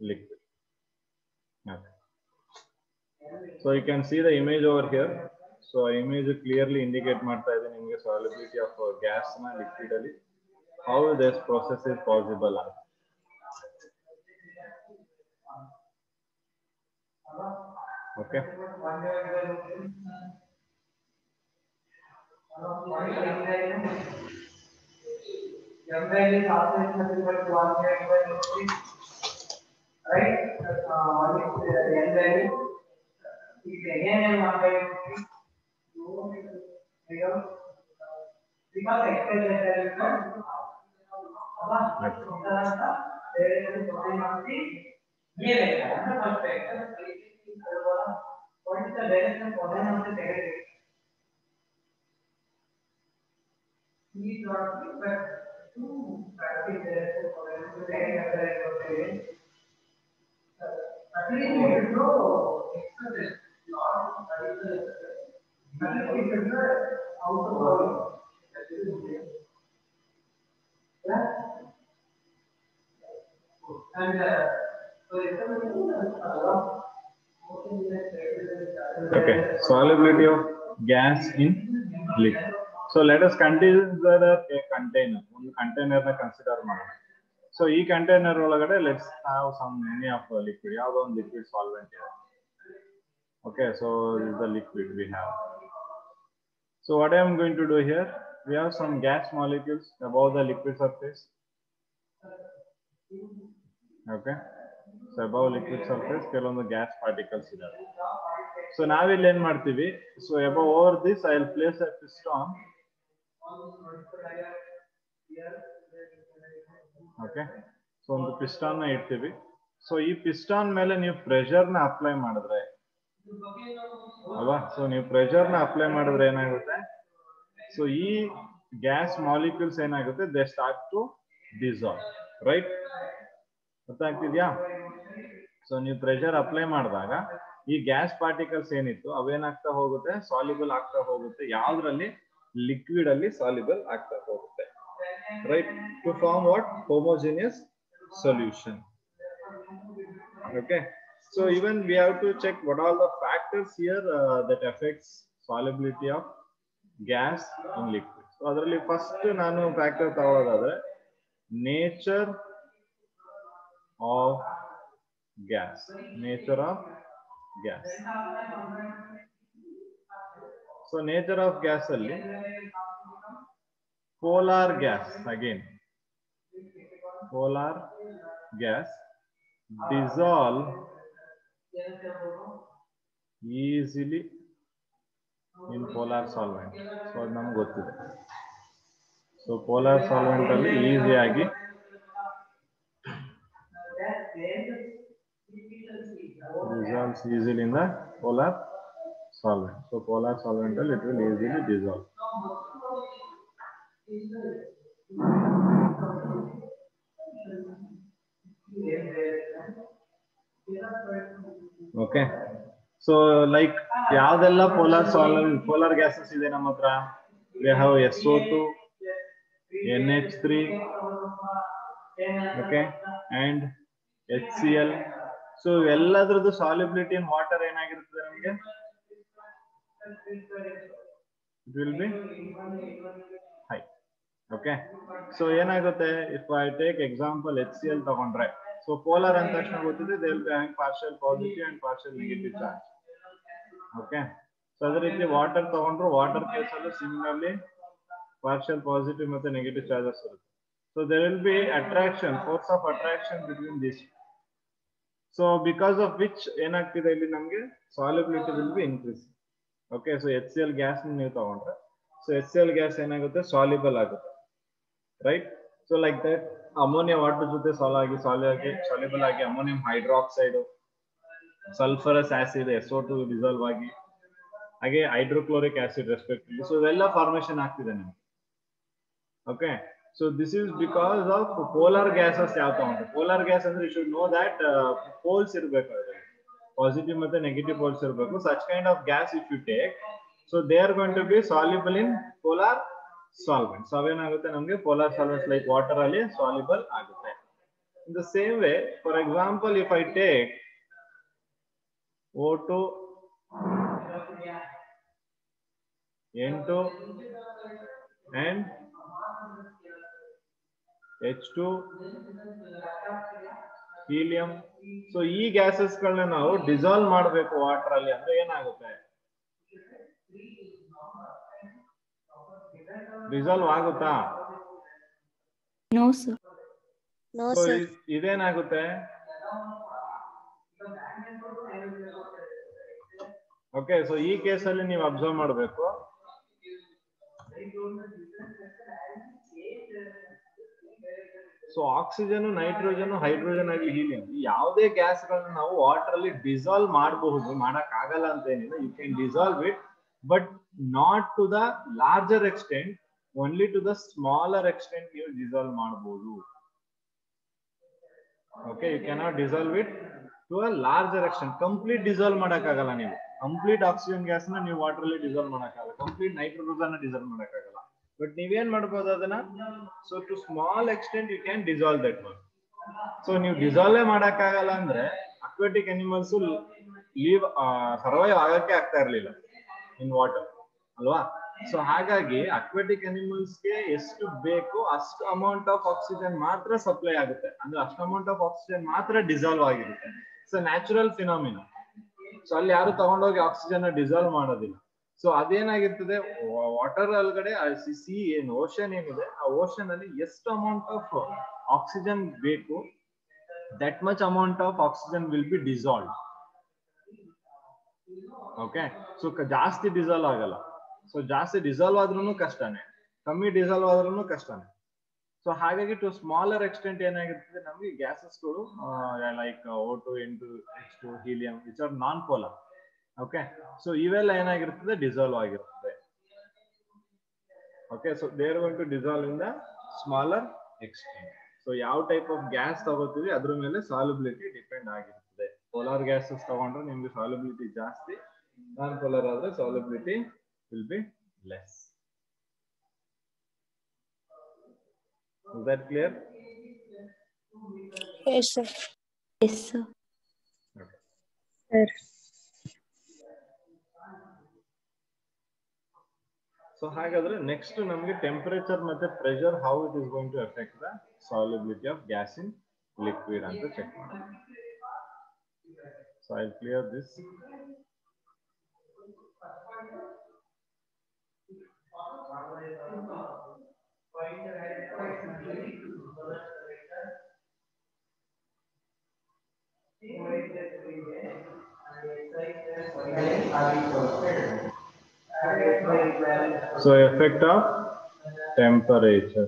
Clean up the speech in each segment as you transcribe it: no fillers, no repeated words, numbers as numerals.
liquid. Okay. So you can see the image over here. So image clearly indicate ಮಾಡ್ತಾ ಇದೆ ನಿಮಗೆ solubility of gas na liquid ಅಲ್ಲಿ how this process is possible. Okay. Okay, solubility of gas in liquid. So let us consider a container. One container na consider ಮಾಡೋಣ. So ಈ container ಒಳಗಡೆ let's have some many of liquid. ಯಾವುದೋ ಒಂದು liquid solvent ಇದೆ. Okay, so this is the liquid we have. So what I am going to do here, we have some gas molecules above the liquid surface. Okay, so above liquid surface ಕೆಲವೊಂದು gas particles ಇದಾವೆ. So ನಾವಿಲ್ಲಿ ಏನು ಮಾಡ್ತೀವಿ, so above over this I will place a piston. Okay, so ಒಂದು piston ನ ಇಡ್ತೀವಿ. So ಈ piston ಮೇಲೆ ನೀವು ಪ್ರೆಷರ್ ನ ಅಪ್ಲೈ ಮಾಡಿದ್ರೆ ಅಲ್ವಾ, ಸೊ ನೀವು ಪ್ರೆಷರ್ ನ ಅಪ್ಲೈ ಮಾಡಿದ್ರೆ ಏನಾಗುತ್ತೆ, ಸೊ ಈ ಗ್ಯಾಸ್ ಮಾಲಿಕ್ಯೂಲ್ಸ್ ಏನಾಗುತ್ತೆ, they start to dissolve, right? ಗೊತ್ತಾಗ್ತಿದ್ಯಾ? ಸೊ ನೀವು ಪ್ರೆಷರ್ ಅಪ್ಲೈ ಮಾಡಿದಾಗ ಈ ಗ್ಯಾಸ್ ಪಾರ್ಟಿಕಲ್ಸ್ ಏನಿತ್ತು ಅವೇನಾಗ್ತಾ ಹೋಗುತ್ತೆ, ಸಾಲ್ಯುಬಲ್ ಆಗ್ತಾ ಹೋಗುತ್ತೆ. ಯಾವ್ದ್ರಲ್ಲಿ? ಲಿಕ್ವಿಡ್ ಅಲ್ಲಿ ಸಾಲ್ಯುಬಲ್ ಆಗ್ತಾ ಹೋಗುತ್ತೆ, right? To form what? Homogeneous solution. Okay, so even we have to check what are the factors here that affects solubility of gas in liquid. So ಅದರಲ್ಲಿ first ನಾನು factor ತಗೊಳ್ಳೋದಾದ್ರೆ nature of gas. Nature of gas. So nature of gas ಅಲ್ಲಿ polar gas, again polar gas dissolve easily in polar solvent. So ಅದು ನಮ್ಗೆ ಗೊತ್ತಿದೆ. So polar solvent ಅಲ್ಲಿ ಈಸಿಯಾಗಿ dissolves easily in the polar solvent. So polar solvent it will easily dissolve. Okay, so like ಯಾವ್ದೆಲ್ಲ polar gases ಇದೆ ನಮ್ಮ ಹತ್ರ? We have SO2, NH3, okay, and HCl. So ಎಲ್ಲದರದ್ದು solubility in water ಏನಾಗಿರ್ತದೆ ನಮಗೆ? It will be high. Okay, so ಏನಾಗುತ್ತೆ, if I take example HCl ತಗೊಂಡ್ರೆ, so polar ಅಂತ ತಕ್ಷಣ ಗೊತ್ತಿದೆ, they will be having partial positive and partial negative charge. Okay, so ಅದೇ ರೀತಿ water ತಗೊಂಡ್ರು, water case ಅಲ್ಲೂ ಸಿಮಿಲರ್ಲಿ partial positive ಮತ್ತೆ negative charges ಇರುತ್ತೆ. So there will be attraction, force of attraction between these. So because of which ಏನಾಗ್ತಿದೆ ಇಲ್ಲಿ ನಮಗೆ solubility will be increasing. Okay, so HCl gas ನೀವು ತಗೊಂಡ್ರೆ, so HCl gas ಏನಾಗುತ್ತೆ, soluble ಆಗುತ್ತೆ, right? So like that ammonia water ಜೊತೆ soluble ಆಗಿ ammonium hydroxide, sulfurous acid, SO2 dissolve ಆಗಿ, ಹಾಗೆ hydrochloric acid respectively. So ಇವೆಲ್ಲ ಫಾರ್ಮೇಶನ್ ಆಗ್ತಿದೆ ನಿಮಗೆ. Okay, so this is because of polar gases. ಯಾವ ತಗೊಂಡ್ರೆ polar gas ಅಂದ್ರೆ you should know that poles ಇರಬೇಕು, ಪಾಸಿಟಿವ್ ಮತ್ತೆ ನೆಗೆಟಿವ್ poles ಇರಬೇಕು. Such kind of gas if you take, So they are going to be soluble in polar solvents. So aವೇನಾಗುತ್ತೆ ನಮಗೆ polar solvents like water ಅಲ್ಲಿ soluble ಆಗುತ್ತೆ. In the same way, for example, if I take O2, N2 and H2, helium. So ಈ gases ಗಳನ್ನ ನಾವು dissolve ಮಾಡಬೇಕು water ಅಲ್ಲಿ ಅಂದ್ರೆ ಏನಾಗುತ್ತೆ? ಡಿಸಾಲ್ವ್ ಆಗುತ್ತಾ? No sir. No sir. ಇದೇನಾಗುತ್ತೆ? ಓಕೆ, ಸೊ ಈ ಕೇಸಲ್ಲಿ ನೀವು ಅಬ್ಸರ್ವ್ ಮಾಡಬೇಕು. ಸೊ ಆಕ್ಸಿಜನ್, ನೈಟ್ರೋಜನ್, ಹೈಡ್ರೋಜನ್ ಆಗಲಿ ಹೀಲಿಯಂ, ಯಾವುದೇ ಗ್ಯಾಸ್ ಗಳನ್ನ ನಾವು ವಾಟರ್ ಅಲ್ಲಿ ಡಿಸಾಲ್ವ್ ಮಾಡಬಹುದು, ಮಾಡಕ್ ಆಗಲ್ಲ ಅಂತ ಏನಿಲ್ಲ. You can dissolve it, but not to the larger extent, only to the smaller extent ನೀವು ಡಿಸಾಲ್ವ್ ಮಾಡಬಹುದು. Okay, you cannot dissolve it to a larger extent. Complete dissolve ಮಾಡಕ್ಕಾಗಲ್ಲ ನೀವು. ಕಂಪ್ಲೀಟ್ ಆಕ್ಸಿಜನ್ ಗ್ಯಾಸ್ ನ ನೀವು ವಾಟರ್ ಅಲ್ಲಿ dissolve ಮಾಡಕ್ಕಾಗಲ್ಲ, complete nitrogen dissolve ಮಾಡಕ್ಕಾಗಲ್ಲ. But ನೀವೇನ್ ಮಾಡಬಹುದು ಅದನ್ನ? So to small extent you can dissolve that one. So ನೀವು ಡಿಸಾಲ್ವ್ ಮಾಡಕ್ಕಾಗಲ್ಲ ಅಂದ್ರೆ ಅಕ್ವಾಟಿಕ್ ಅನಿಮಲ್ಸ್ ಲೀವ್ ಸರ್ವೈವ್ ಆಗಕ್ಕೆ ಆಗ್ತಾ ಇರ್ಲಿಲ್ಲ ಇನ್ ವಾಟರ್ ಅಲ್ವಾ? ಸೊ ಹಾಗಾಗಿ ಅಕ್ವಾಟಿಕ್ ಅನಿಮಲ್ಸ್ ಗೆ ಎಷ್ಟು ಬೇಕು ಅಷ್ಟು ಅಮೌಂಟ್ ಆಫ್ ಆಕ್ಸಿಜನ್ ಮಾತ್ರ ಸಪ್ಲೈ ಆಗುತ್ತೆ, ಅಂದ್ರೆ ಅಷ್ಟು ಅಮೌಂಟ್ ಆಫ್ ಆಕ್ಸಿಜನ್ ಮಾತ್ರ ಡಿಸಾಲ್ವ್ ಆಗಿರುತ್ತೆ. So natural phenomena. ಸೊ ಅಲ್ಲಿ ಯಾರು ತಗೊಂಡೋಗಿ ಆಕ್ಸಿಜನ್ ಡಿಸಾಲ್ವ್ ಮಾಡೋದಿಲ್ಲ. ಸೊ ಅದೇನಾಗಿರ್ತದೆ, ವಾಟರ್ ಒಳಗಡೆ ಸಿ ಏನು ಓಷನ್ ಏನಿದೆ, ಆ ಓಷನ್ ಅಲ್ಲಿ ಎಷ್ಟು ಅಮೌಂಟ್ ಆಫ್ ಆಕ್ಸಿಜನ್ ಬೇಕು, that much amount of oxygen will be dissolve. Okay, so ಜಾಸ್ತಿ ಡಿಸಾಲ್ವ್ ಆಗಲ್ಲ. ಸೊ ಜಾಸ್ತಿ ಡಿಸಾಲ್ವ್ ಆದ್ರೂ ಕಷ್ಟನೇ, ಕಮ್ಮಿ ಡಿಸಾಲ್ವ್ ಆದ್ರೂ ಕಷ್ಟನೇ. ಸೊ ಹಾಗಾಗಿ ಟು ಸ್ಮಾಲರ್ ಎಕ್ಸ್ಟೆಂಟ್ ಏನಾಗಿರ್ತದೆ, ನಮಗೆ ಗ್ಯಾಸಸ್ಗಳು like O2, N2, H2, helium which are non polar. Okay, so ಇವೆಲ್ಲ ಏನಾಗಿರ್ತದೆ, ಡಿಸಾಲ್ವ್ ಆಗಿರ್ತದೆ. Okay, so they are going to dissolve in the smaller extent. So ಯಾವ ಟೈಪ್ ಆಫ್ ಗ್ಯಾಸ್ ತಗೋತೀವಿ ಅದ್ರ ಮೇಲೆ ಸಾಲ್ಯುಬಿಲಿಟಿ ಡಿಪೆಂಡ್ ಆಗಿರ್ತದೆ. ಪೋಲಾರ್ ಗ್ಯಾಸಸ್ ತಗೊಂಡ್ರೆ ನಿಮ್ಗೆ ಸಾಲ್ಯುಬಿಲಿಟಿ ಜಾಸ್ತಿ, ನಾನ್ ಪೋಲಾರ್ ಆದ್ರೆ solubility will be less. Is that clear? Yes sir. Yes sir. Okay. Sir. So ಹಾಗಾದ್ರೆ ನೆಕ್ಸ್ಟ್ ನಮಗೆ ಟೆಂಪರೇಚರ್ ಮತ್ತೆ pressure, how it is going to effect the solubility of gas in liquid ಅಂತ check ಮಾಡೋಣ. So I clear this. So effect of temperature.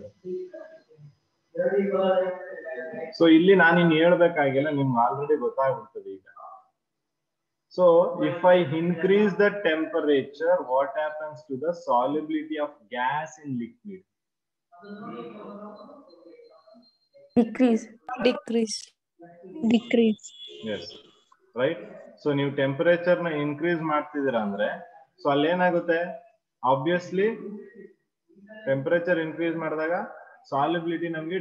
So ಇಲ್ಲಿ ನಾನು ಇನ್ನು ಹೇಳ್ಬೇಕಾಗಿಲ್ಲ, ನಿಮ್ಗೆ ಆಲ್ರೆಡಿ ಗೊತ್ತಾಗ್ಬಿಡ್ತದೆ ಈಗ. So if I increase the temperature, what happens to the solubility of gas in liquid? Decrease. Decrease. Decrease. Yes, right. So ನೀವು temperature ನ increase ಮಾಡ್ತಿದ್ದೀರಾ ಅಂದ್ರೆ, ಸೊ ಅಲ್ಲಿ ಏನಾಗುತ್ತೆ, ಆಬ್ವಿಯಸ್ಲಿ ಟೆಂಪರೇಚರ್ ಇನ್ಕ್ರೀಸ್ ಮಾಡಿದಾಗ ಸಾಲ್ಯುಬಿಲಿಟಿ ನಮಗೆ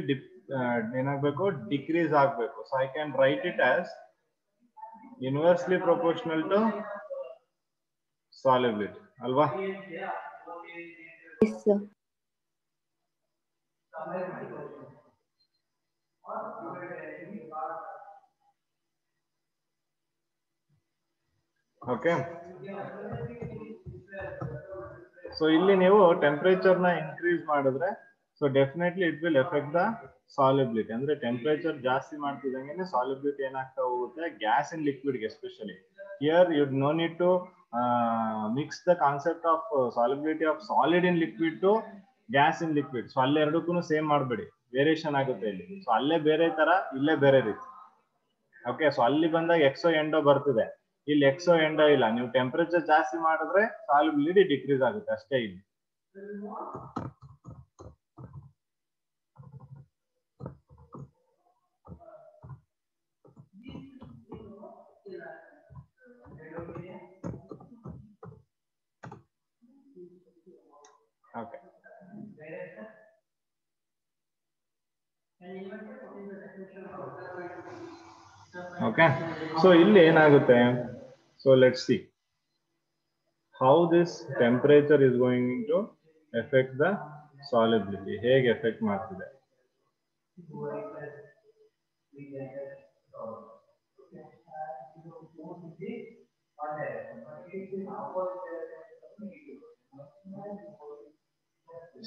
ಏನಾಗಬೇಕು, ಡಿಕ್ರೀಸ್ ಆಗಬೇಕು. So I can write it as inversely proportional to solubility ಅಲ್ವಾ? Yes sir. ಓಕೆ, ಸೊ ಇಲ್ಲಿ ನೀವು ಟೆಂಪರೇಚರ್ ನ ಇನ್ಕ್ರೀಸ್ ಮಾಡಿದ್ರೆ, so definitely it will effect the solubility. ಅಂದ್ರೆ ಟೆಂಪರೇಚರ್ ಜಾಸ್ತಿ ಮಾಡ್ತಿದ್ದಂಗೆ ಸಾಲ್ಯುಬಿಲಿಟಿ ಏನಾಗ್ತಾ ಹೋಗುತ್ತೆ, ಗ್ಯಾಸ್ ಇನ್ ಲಿಕ್ವಿಡ್ ಗೆ especially. Here you know need to mix the concept of solubility of solid in liquid to gas in liquid. So ಅಲ್ಲೇ ಎರಡಕ್ಕೂ same ಮಾಡಬೇಡಿ, variation ಆಗುತ್ತೆ ಇಲ್ಲಿ. ಸೊ ಅಲ್ಲೇ ಬೇರೆ ತರ, ಇಲ್ಲೇ ಬೇರೆ ರೀತಿ. ಓಕೆ, ಸೊ ಅಲ್ಲಿ ಬಂದಾಗ ಎಕ್ಸೋ ಎಂಡೋ ಬರ್ತಿದೆ, ಇಲ್ಲಿ ಎಕ್ಸೋ ಎಂಡೋ ಇಲ್ಲ. ನೀವು ಟೆಂಪರೇಚರ್ ಜಾಸ್ತಿ ಮಾಡಿದ್ರೆ ಸಾಲ್ಯುಬಿಲಿಟಿ ಡಿಕ್ರೀಸ್ ಆಗುತ್ತೆ ಅಷ್ಟೇ ಇಲ್ಲಿ. ಓಕೆ, ಸೊ ಇಲ್ಲಿ ಏನಾಗುತ್ತೆ, so let's see how this temperature is going to affect the solubility, ಹೇಗೆ ಎಫೆಕ್ಟ್ ಮಾಡ್ತಿದೆ.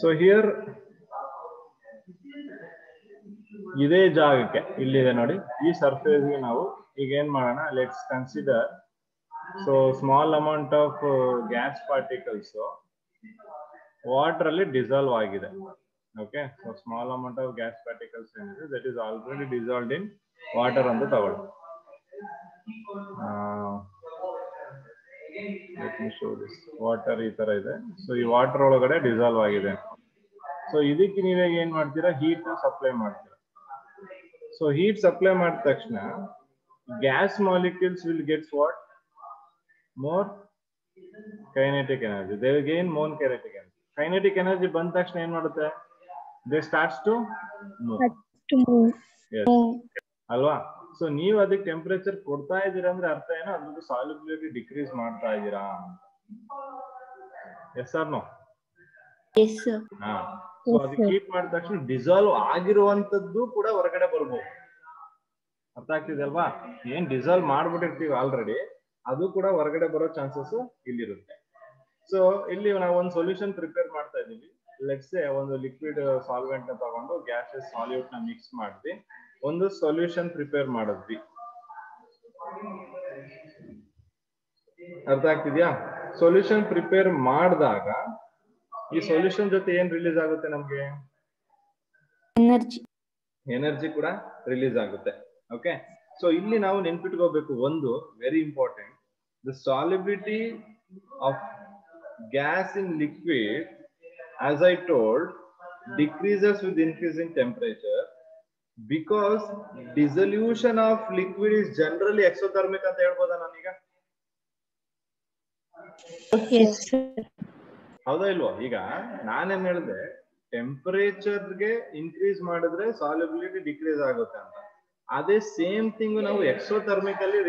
ಸೊ ಹಿಯರ್ ಇದೇ ಜಾಗಕ್ಕೆ ಇಲ್ಲಿದೆ ನೋಡಿ, ಈ ಸರ್ಫೇಸ್ಗೆ ನಾವು ಈಗ ಏನ್ ಮಾಡೋಣ, let's consider so small amount of gas particles water ಅಲ್ಲಿ ಡಿಸಾಲ್ವ್ ಆಗಿದೆ. Okay, so small amount of gas particles ಏನಿದೆ that is already dissolved in water ಅಂತ ತಗೊಳ್ಳಿ. ವಾಟರ್ ಈ ತರ ಇದೆ, ಸೊ ಈ ವಾಟರ್ ಒಳಗಡೆ ಡಿಸಾಲ್ವ್ ಆಗಿದೆ. ಸೊ ಇದಕ್ಕೆ ನೀವೇ ಏನ್ ಮಾಡ್ತೀರಾ, ಹೀಟ್ ಸಪ್ಲೈ ಮಾಡ್ತೀರಾ. ಸೊ ಹೀಟ್ ಸಪ್ಲೈ ಮಾಡಿದ ತಕ್ಷಣ gas molecules will gets what, more kinetic energy. They will gain more kinetic energy. Kinetic energy ಬಂದ ತಕ್ಷಣ ಏನ್ ಮಾಡುತ್ತೆ, they starts to move. Yes. ಅಲ್ವಾ? ಸೊ ನೀವು ಅದಕ್ಕೆ ಟೆಂಪರೇಚರ್ ಕೊಡ್ತಾ ಇದ್ದೀರಾ ಅಂದ್ರೆ ಅರ್ಥ ಏನೋ ಅದ್ರದ್ದು ಸಾಲ್ಯುಬಿಲಿಟಿ ಡಿಕ್ರೀಸ್ ಮಾಡ್ತಾ ಇದ್ದೀರಾ. Yes or no? Yes, sir. ಹಾ, ಸೊ ಅದಕ್ಕೆ ಹೀಟ್ ಮಾಡಿದ ತಕ್ಷಣ ಡಿಸಾಲ್ವ್ ಆಗಿರುವಂತದ್ದು ಕೂಡ ಹೊರಗಡೆ ಬರ್ಬೋದು. ಅರ್ಥ ಆಗ್ತಿದೆ ಅಲ್ವಾ? ಏನ್ ಡಿಸಾಲ್ವ್ ಮಾಡ್ಬಿಟ್ಟಿರ್ತೀವಿ ಆಲ್ರೆಡಿ, ಅದು ಕೂಡ ಹೊರಗಡೆ ಬರೋ ಚಾನ್ಸಸ್ ಇಲ್ಲಿರುತ್ತೆ. ಸೊ ಇಲ್ಲಿ ನಾವು ಒಂದು ಸೊಲ್ಯೂಷನ್ ಪ್ರಿಪೇರ್ ಮಾಡ್ತಾ ಇದೀವಿ. ಲೆಟ್ಸ್ ಸೇ ಒಂದು ಲಿಕ್ವಿಡ್ ಸಾಲ್ವೆಂಟ್ ನ ತಗೊಂಡು ಗ್ಯಾಸಸ್ ಸಾಲ್ಯೂಟ್ ನ ಮಿಕ್ಸ್ ಮಾಡಿ ಒಂದು ಸೊಲ್ಯೂಷನ್ ಪ್ರಿಪೇರ್ ಮಾಡಿದ್ವಿ. ಅರ್ಥ ಆಗ್ತಿದ್ಯಾ? ಸೊಲ್ಯೂಷನ್ ಪ್ರಿಪೇರ್ ಮಾಡಿದಾಗ ಈ ಸೊಲ್ಯೂಷನ್ ಜೊತೆ ಏನ್ ರಿಲೀಸ್ ಆಗುತ್ತೆ, ನಮ್ಗೆ ಎನರ್ಜಿ ಕೂಡ ರಿಲೀಸ್ ಆಗುತ್ತೆ. ಓಕೆ, ಸೊ ಇಲ್ಲಿ ನಾವು ನೆನ್ಪಿಟ್ಕೋಬೇಕು ಒಂದು very important, the solubility of gas in liquid as I told decreases with increasing temperature because dissolution of liquid is generally exothermic ಅಂತ ಹೇಳ್ಬೋದಾ ನಾನೀಗ? Yes, sir. ಹೌದಾ ಇಲ್ವೋ? ಈಗ ನಾನೇನ್ ಹೇಳಿದೆ, ಟೆಂಪರೇಚರ್ಗೆ ಇನ್ಕ್ರೀಸ್ ಮಾಡಿದ್ರೆ ಸಾಲ್ಯುಬಿಲಿಟಿ ಡಿಕ್ರೀಸ್ ಆಗುತ್ತೆ ಅಂತ. ಅದೇ ಸೇಮ್ ಥಿಂಗ್ ನಾವು ಎಕ್ಸೋಥರ್ಮಿಕ್ ಅಲ್ಲಿ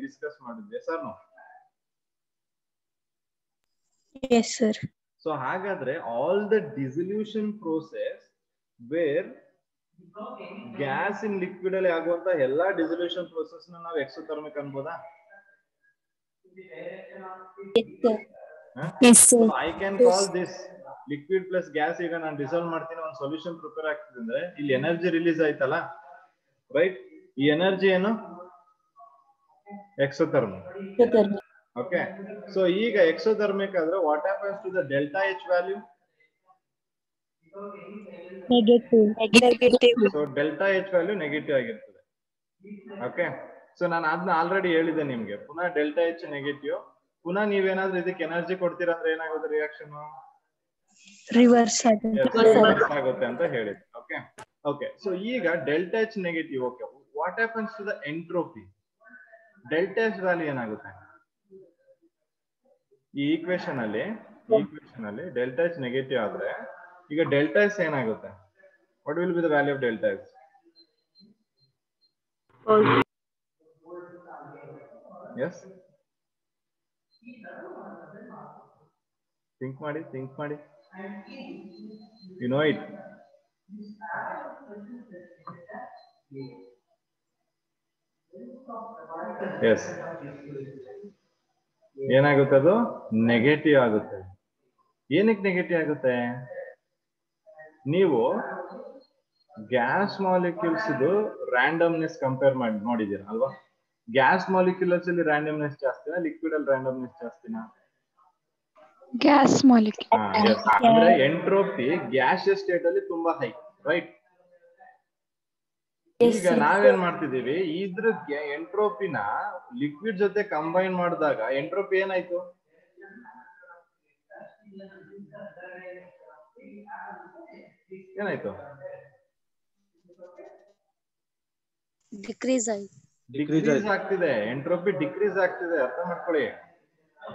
ಡಿಸ್ಕಸ್ ಮಾಡಿದ್ವಿ ಸರ್ ನಾವು. Yes, sir. ಸೊ ಹಾಗಾದ್ರೆ all the dissolution process where gas in liquid ಅಲ್ಲಿ ಆಗುವಂತ ಎಲ್ಲಾ ಡಿಸಲ್ಯೂಷನ್ ಪ್ರೋಸೆಸ್ ನಾವು ಎಕ್ಸೋಥರ್ಮಿಕ್ ಅನ್ಬೋದಾ? Yes, sir. I can call this liquid plus gas. ಈಗ ನಾನು ಡಿಸಾಲ್ವ್ ಮಾಡ್ತೀನಿ, ಒಂದು ಸೊಲ್ಯೂಷನ್ ಪ್ರಿಪೇರ್ ಆಗ್ತಿದೆ ಅಂದ್ರೆ ಇಲ್ಲಿ ಎನರ್ಜಿ ರಿಲೀಸ್ ಆಯ್ತಲ್ಲ, ರೈಟ್? ಈ ಎನರ್ಜಿ ಏನು, ಎಕ್ಸೋಥರ್ಮಿಕ್. ಓಕೆ, ಸೊ ಈಗ ಎಕ್ಸೋಥರ್ಮಿಕ್ ಆದ್ರೆ what happens to the delta H value? Negative. So delta H value negative ಆಗಿರ್ತದೆ. ಓಕೆ, ಸೊ ನಾನು ಅದನ್ನ ಆಲ್ರೆಡಿ ಹೇಳಿದೆ ನಿಮ್ಗೆ. ಪುನಃ ಡೆಲ್ಟಾ ಎಚ್ ನೆಗೆಟಿವ್, ಪುನಃ ನೀವೇನಾದ್ರೂ ಇದಕ್ಕೆ ಎನರ್ಜಿ ಕೊಡ್ತೀರಾ ಅಂದ್ರೆ ಏನಾಗುತ್ತೆ ರಿಯಾಕ್ಷನ್? Reverse ಆಗುತ್ತೆ ಅಂತ ಹೇಳಿದೆ. ಓಕೆ ಓಕೆ, ಸೊ ಈಗ delta H negative. Okay, what happens to the entropy? Delta H value ಏನಾಗುತ್ತೆ? ಈ ಈಕ್ವೇಶನ್ ಅಲ್ಲಿ ಡೆಲ್ಟಾ ಎಚ್ ನೆಗೆಟಿವ್ ಆದ್ರೆ ಈಗ ಡೆಲ್ಟಾ ಎಸ್ ಏನಾಗುತ್ತೆ? What will be the value of delta S? S, think ಮಾಡಿ. You know it. S, ಏನಾಗುತ್ತೆ? ಅದು negative ಆಗುತ್ತೆ. ಏನಕ್ಕೆ ನೆಗೆಟಿವ್ ಆಗುತ್ತೆ? ನೀವು ಗ್ಯಾಸ್ ಮಾಲಿಕ್ಯೂಲ್ಸ್ ರ್ಯಾಂಡಮ್ನೆಸ್ ಕಂಪೇರ್ ಮಾಡಿ ನೋಡಿದೀರ ಅಲ್ವಾ? ಗ್ಯಾಸ್ ಮಾಲಿಕ್ಯೂಲ್ಸ್ ಅಲ್ಲಿ ರ್ಯಾಂಡಮ್ನೆಸ್ ಜಾಸ್ತಿನಾ, ಲಿಕ್ವಿಡ್ ಅಲ್ಲಿ ರ್ಯಾಂಡಮ್ನೆಸ್ ಜಾಸ್ತಿನಾ? Gas molecule. ಅಂದ್ರೆ ಎಂಟ್ರೋಪಿ ಗ್ಯಾಸಿಯಸ್ ಸ್ಟೇಟ್ ಅಲ್ಲಿ ತುಂಬಾ ಹೈ, ರೈಟ್? ಈಗ ನಾವೇನ್ ಮಾಡ್ತಿದೀವಿ, ಇದ್ರ ಎಂಟ್ರೋಪಿನ ಲಿಕ್ವಿಡ್ ಜೊತೆ ಕಂಬೈನ್ ಮಾಡಿದಾಗ ಎಂಟ್ರೋಪಿ ಏನಾಯ್ತು? Decrease. ಡಿಕ್ರೀಸ್ ಆಗ್ತಿದೆ. ಎಂಟ್ರೋಪಿ ಡಿಕ್ರೀಸ್ ಆಗ್ತಿದೆ, ಅರ್ಥ ಮಾಡ್ಕೊಳ್ಳಿ.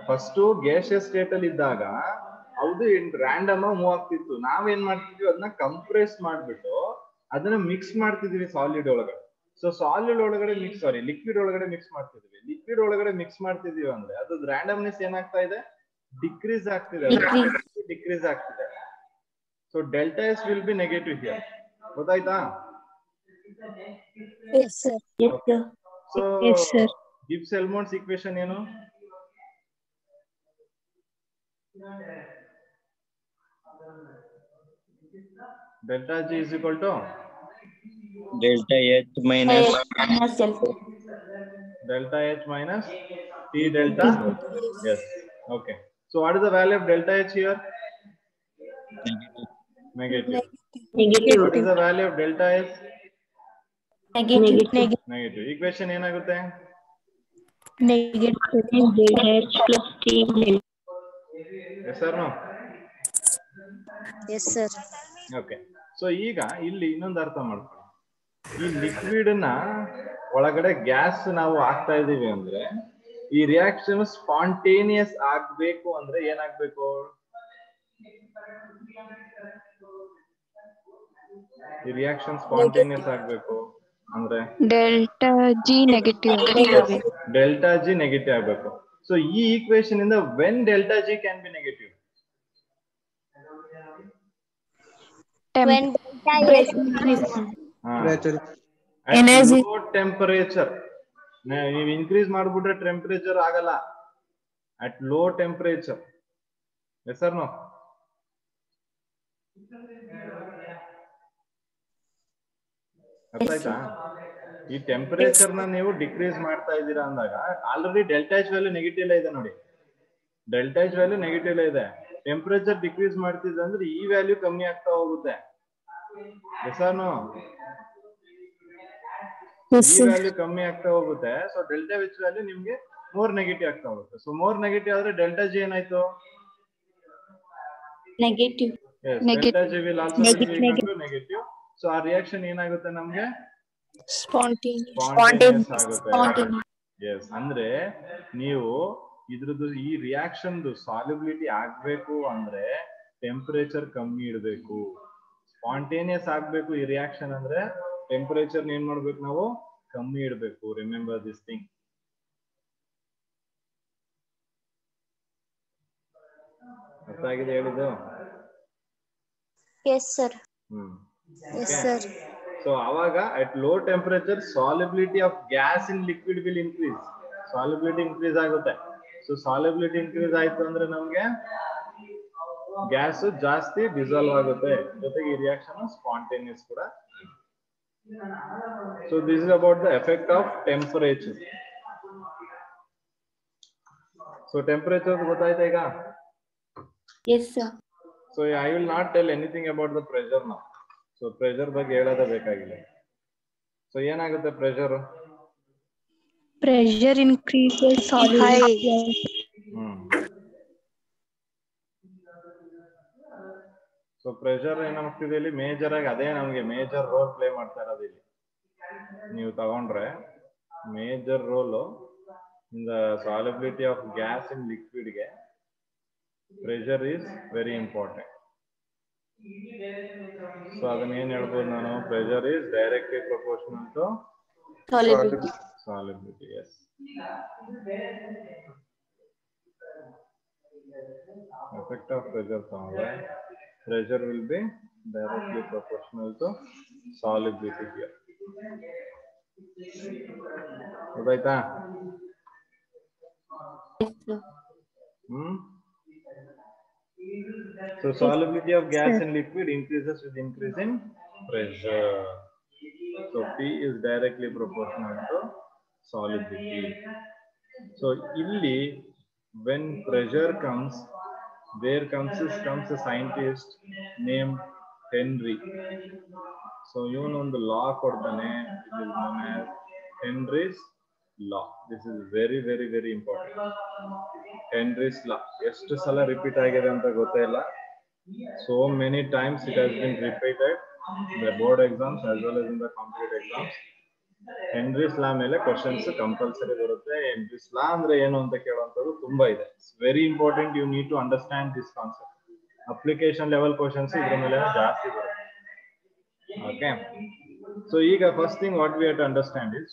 ಫಸ್ಟ್ ಗ್ಯಾಸಿಯಸ್ ಸ್ಟೇಟ್ ಅಲ್ಲಿ ಇದ್ದಾಗ ಅದು ರ್ಯಾಂಡಮ್ ಮೂವ್ ಆಗ್ತಿತ್ತು. ನಾವೇನ್ ಮಾಡ್ತಿದ್ವಿ, ಅದನ್ನ ಕಂಪ್ರೆಸ್ ಮಾಡ್ಬಿಟ್ಟು ಅದನ್ನ ಮಿಕ್ಸ್ ಮಾಡ್ತಿದೀವಿ ಸಾಲಿಡ್ ಒಳಗಡೆ. ಸೊ ಸಾಲಿಡ್ ಒಳಗಡೆ ಲಿಕ್ವಿಡ್ ಒಳಗಡೆ ಮಿಕ್ಸ್ ಮಾಡ್ತಿದೀವಿ. ಲಿಕ್ವಿಡ್ ಒಳಗಡೆ ಮಿಕ್ಸ್ ಮಾಡ್ತಿದೀವಿ ಅಂದ್ರೆ ಅದು ರ್ಯಾಂಡಮ್ನೆಸ್ ಏನಾಗ್ತಾ ಇದೆ, ಡಿಕ್ರೀಸ್ ಆಗ್ತಿದೆ, ಡಿಕ್ರೀಸ್ ಆಗ್ತಿದೆ. So delta S will be negative here. ಗೊತ್ತಾಯ್ತಾ? Yes, sir. Yes, sir. So Yes, sir. Gibbs Helmholtz equation ಏನು? Delta G is equal to delta H minus Minus delta. delta H minus T delta. Yes. Okay. So what is the value of delta H here? Negative. What is the value of delta S? Negative. Negative. Equation ಏನಾಗುತ್ತೆ? Negative. Delta H plus T. Yes or no? Yes, sir. Okay. So ಈಗ ಇಲ್ಲಿ ಇನ್ನೊಂದು ಅರ್ಥ ಮಾಡ್ಕೊಳ್ಳಿ. ಈ liquid ನ ಒಳಗಡೆ gas ನಾವು ಹಾಕ್ತಾ ಇದೀವಿ ಅಂದ್ರೆ ಈ ರಿಯಾಕ್ಷನ್ ಸ್ಪಾಂಟೇನಿಯಸ್ ಆಗ್ಬೇಕು ಅಂದ್ರೆ ಏನಾಗ್ಬೇಕು? ಈ ರಿಯಾಕ್ಷನ್ ಸ್ಪಾಂಟೇನಿಯಸ್ ಆಗ್ಬೇಕು ಅಂದ್ರೆ Delta G negative. Delta G negative ಆಗ್ಬೇಕು. ಸೊ ಈ ಈಕ್ವೇಶನ್ ಇಂದ when delta G can be negative? When Energy. Low temperature ನೀವು ಇನ್ಕ್ರೀಸ್ ಮಾಡ್ಬಿಟ್ರೆ ಟೆಂಪರೇಚರ್ ಆಗಲ್ಲ. At low temperature. Yes or no? ಅರ್ಥ ಆಯ್ತಾ? ಈ ಟೆಂಪರೇಚರ್ ನ ನೀವು ಡಿಕ್ರೀಸ್ ಮಾಡ್ತಾ ಇದ್ದೀರಾ ಅಂದಾಗ already delta H value negative ಇದೆ ನೋಡಿ. ಡೆಲ್ಟಾ ಎಚ್ ವ್ಯಾಲ್ಯೂ ನೆಗೆಟಿವ್ ಇದೆ. ಟೆಂಪರೇಚರ್ ಡಿಕ್ರೀಸ್ ಮಾಡ್ತಿದೆ ಅಂದ್ರೆ ಈ ವ್ಯಾಲ್ಯೂ ಕಮ್ಮಿ ಆಗ್ತಾ ಹೋಗುತ್ತೆ. Yes or no? ಈ ವ್ಯಾಲ್ಯೂ ಕಮ್ಮಿ ಆಗ್ತಾ ಹೋಗುತ್ತೆ. ಸೊ ಡೆಲ್ಟಾ ಎಚ್ ವ್ಯಾಲ್ಯೂ ನಿಮ್ಗೆ ಮೋರ್ ನೆಗೆಟಿವ್ ಆಗ್ತಾ ಹೋಗುತ್ತೆ. ಸೊ ಮೋರ್ ನೆಗೆಟಿವ್ ಆದ್ರೆ ಡೆಲ್ಟಾ ಜಿ ಏನಾಯ್ತು? Negative. Delta G will also negative. So ಆ ರಿಯಾಕ್ಷನ್ ಏನಾಗುತ್ತೆ ನಮ್ಗೆ? ಸ್ಪಾಂಟೇನಿಯಸ್ ಆಗುತ್ತೆ. ಎಸ್, ಅಂದ್ರೆ ನೀವು ಇದ್ರದ್ದು ಈ ರಿಯಾಕ್ಷನ್ ಸಾಲ್ಯುಬಿಲಿಟಿ ಆಗ್ಬೇಕು ಅಂದ್ರೆ ಟೆಂಪರೇಚರ್ ಕಮ್ಮಿ ಇಡಬೇಕು. ಸ್ಪಾಂಟೇನಿಯಸ್ ಆಗ್ಬೇಕು ಈ ರಿಯಾಕ್ಷನ್ ಅಂದ್ರೆ ಟೆಂಪರೇಚರ್ ಏನ್ ಮಾಡ್ಬೇಕು ನಾವು? ಕಮ್ಮಿ ಇಡಬೇಕು. Remember this thing. ಅರ್ಥ ಆಗಿದೆ ಹೇಳಿದ್ದು? Yes, sir. Yes, sir. So ಅವಾಗ at low temperature solubility of gas in liquid will increase. Solubility increase ಆಗುತ್ತೆ. ಸೊ ಸಾಲ್ಯುಬಿಲಿಟಿ ಇನ್ಕ್ರೀಸ್ ಆಯ್ತು ಅಂದ್ರೆ ನಮ್ಗೆ ಗ್ಯಾಸ್ ಜಾಸ್ತಿ ಡಿಸಾಲ್ವ್ ಆಗುತ್ತೆ. ಜೊತೆಗೆ ಈ ರಿಯಾಕ್ಷನ್ ಸ್ಪಾಂಟೇನಿಯಸ್ ಕೂಡ. So this is about the effect of temperature. So temperature ಗೊತ್ತಾಯ್ತಾ ಈಗ? Yes, sir. So I will not tell anything about the pressure now. So pressure ಬಗ್ಗೆ ಹೇಳೋದೇ ಬೇಕಾಗಿಲ್ಲ. ಸೊ ಏನಾಗುತ್ತೆ pressure? Pressure increases high. So pressure ಏನಾಗ್ತಿದೆ ಇಲ್ಲಿ major ಆಗಿ ಅದೇ ನಮ್ಗೆ ಮೇಜರ್ ರೋಲ್ ಪ್ಲೇ ಮಾಡ್ತಾ ಇರೋದು. ಇಲ್ಲಿ ನೀವು ತಗೊಂಡ್ರೆ major role in the solubility of gas in liquid ಗೆ pressure is very important. So ಅದನ್ನ ಏನ್ ಹೇಳ್ಬೋದು ನಾನು? Pressure is directly proportional to solubility. Yes. Effect of pressure ತಗೊಂಡ್ರೆ pressure will be directly proportional to solubility here. ಗೊತ್ತಾಯ್ತಾ? Yes, sir. So solubility of gas in liquid increases with increase in pressure. So P is directly proportional to solubility. So illi when pressure comes, there comes a scientist named Henry. So even on the law kodane, it is known as Henry's law. This is very very very important. Henry's law ಎಷ್ಟು ಸಲ repeat ಆಗಿದೆ ಅಂತ ಗೊತ್ತೇ ಇಲ್ಲ. So many times it has been repeated in the board exams as well as in the competitive exams. Henry's law ಮೇಲೆ questions compulsory ಬರುತ್ತೆ. Henry's law ಅಂದ್ರೆ ಏನು ಅಂತ ಕೇಳುವಂತದ್ದು ತುಂಬಾ ಇದೆ. It's very important. You need to understand this concept. Application level questions ಇದ್ರ ಮೇಲೆ ಜಾಸ್ತಿ ಬರುತ್ತೆ. Okay. So ಈಗ first thing what we have to understand is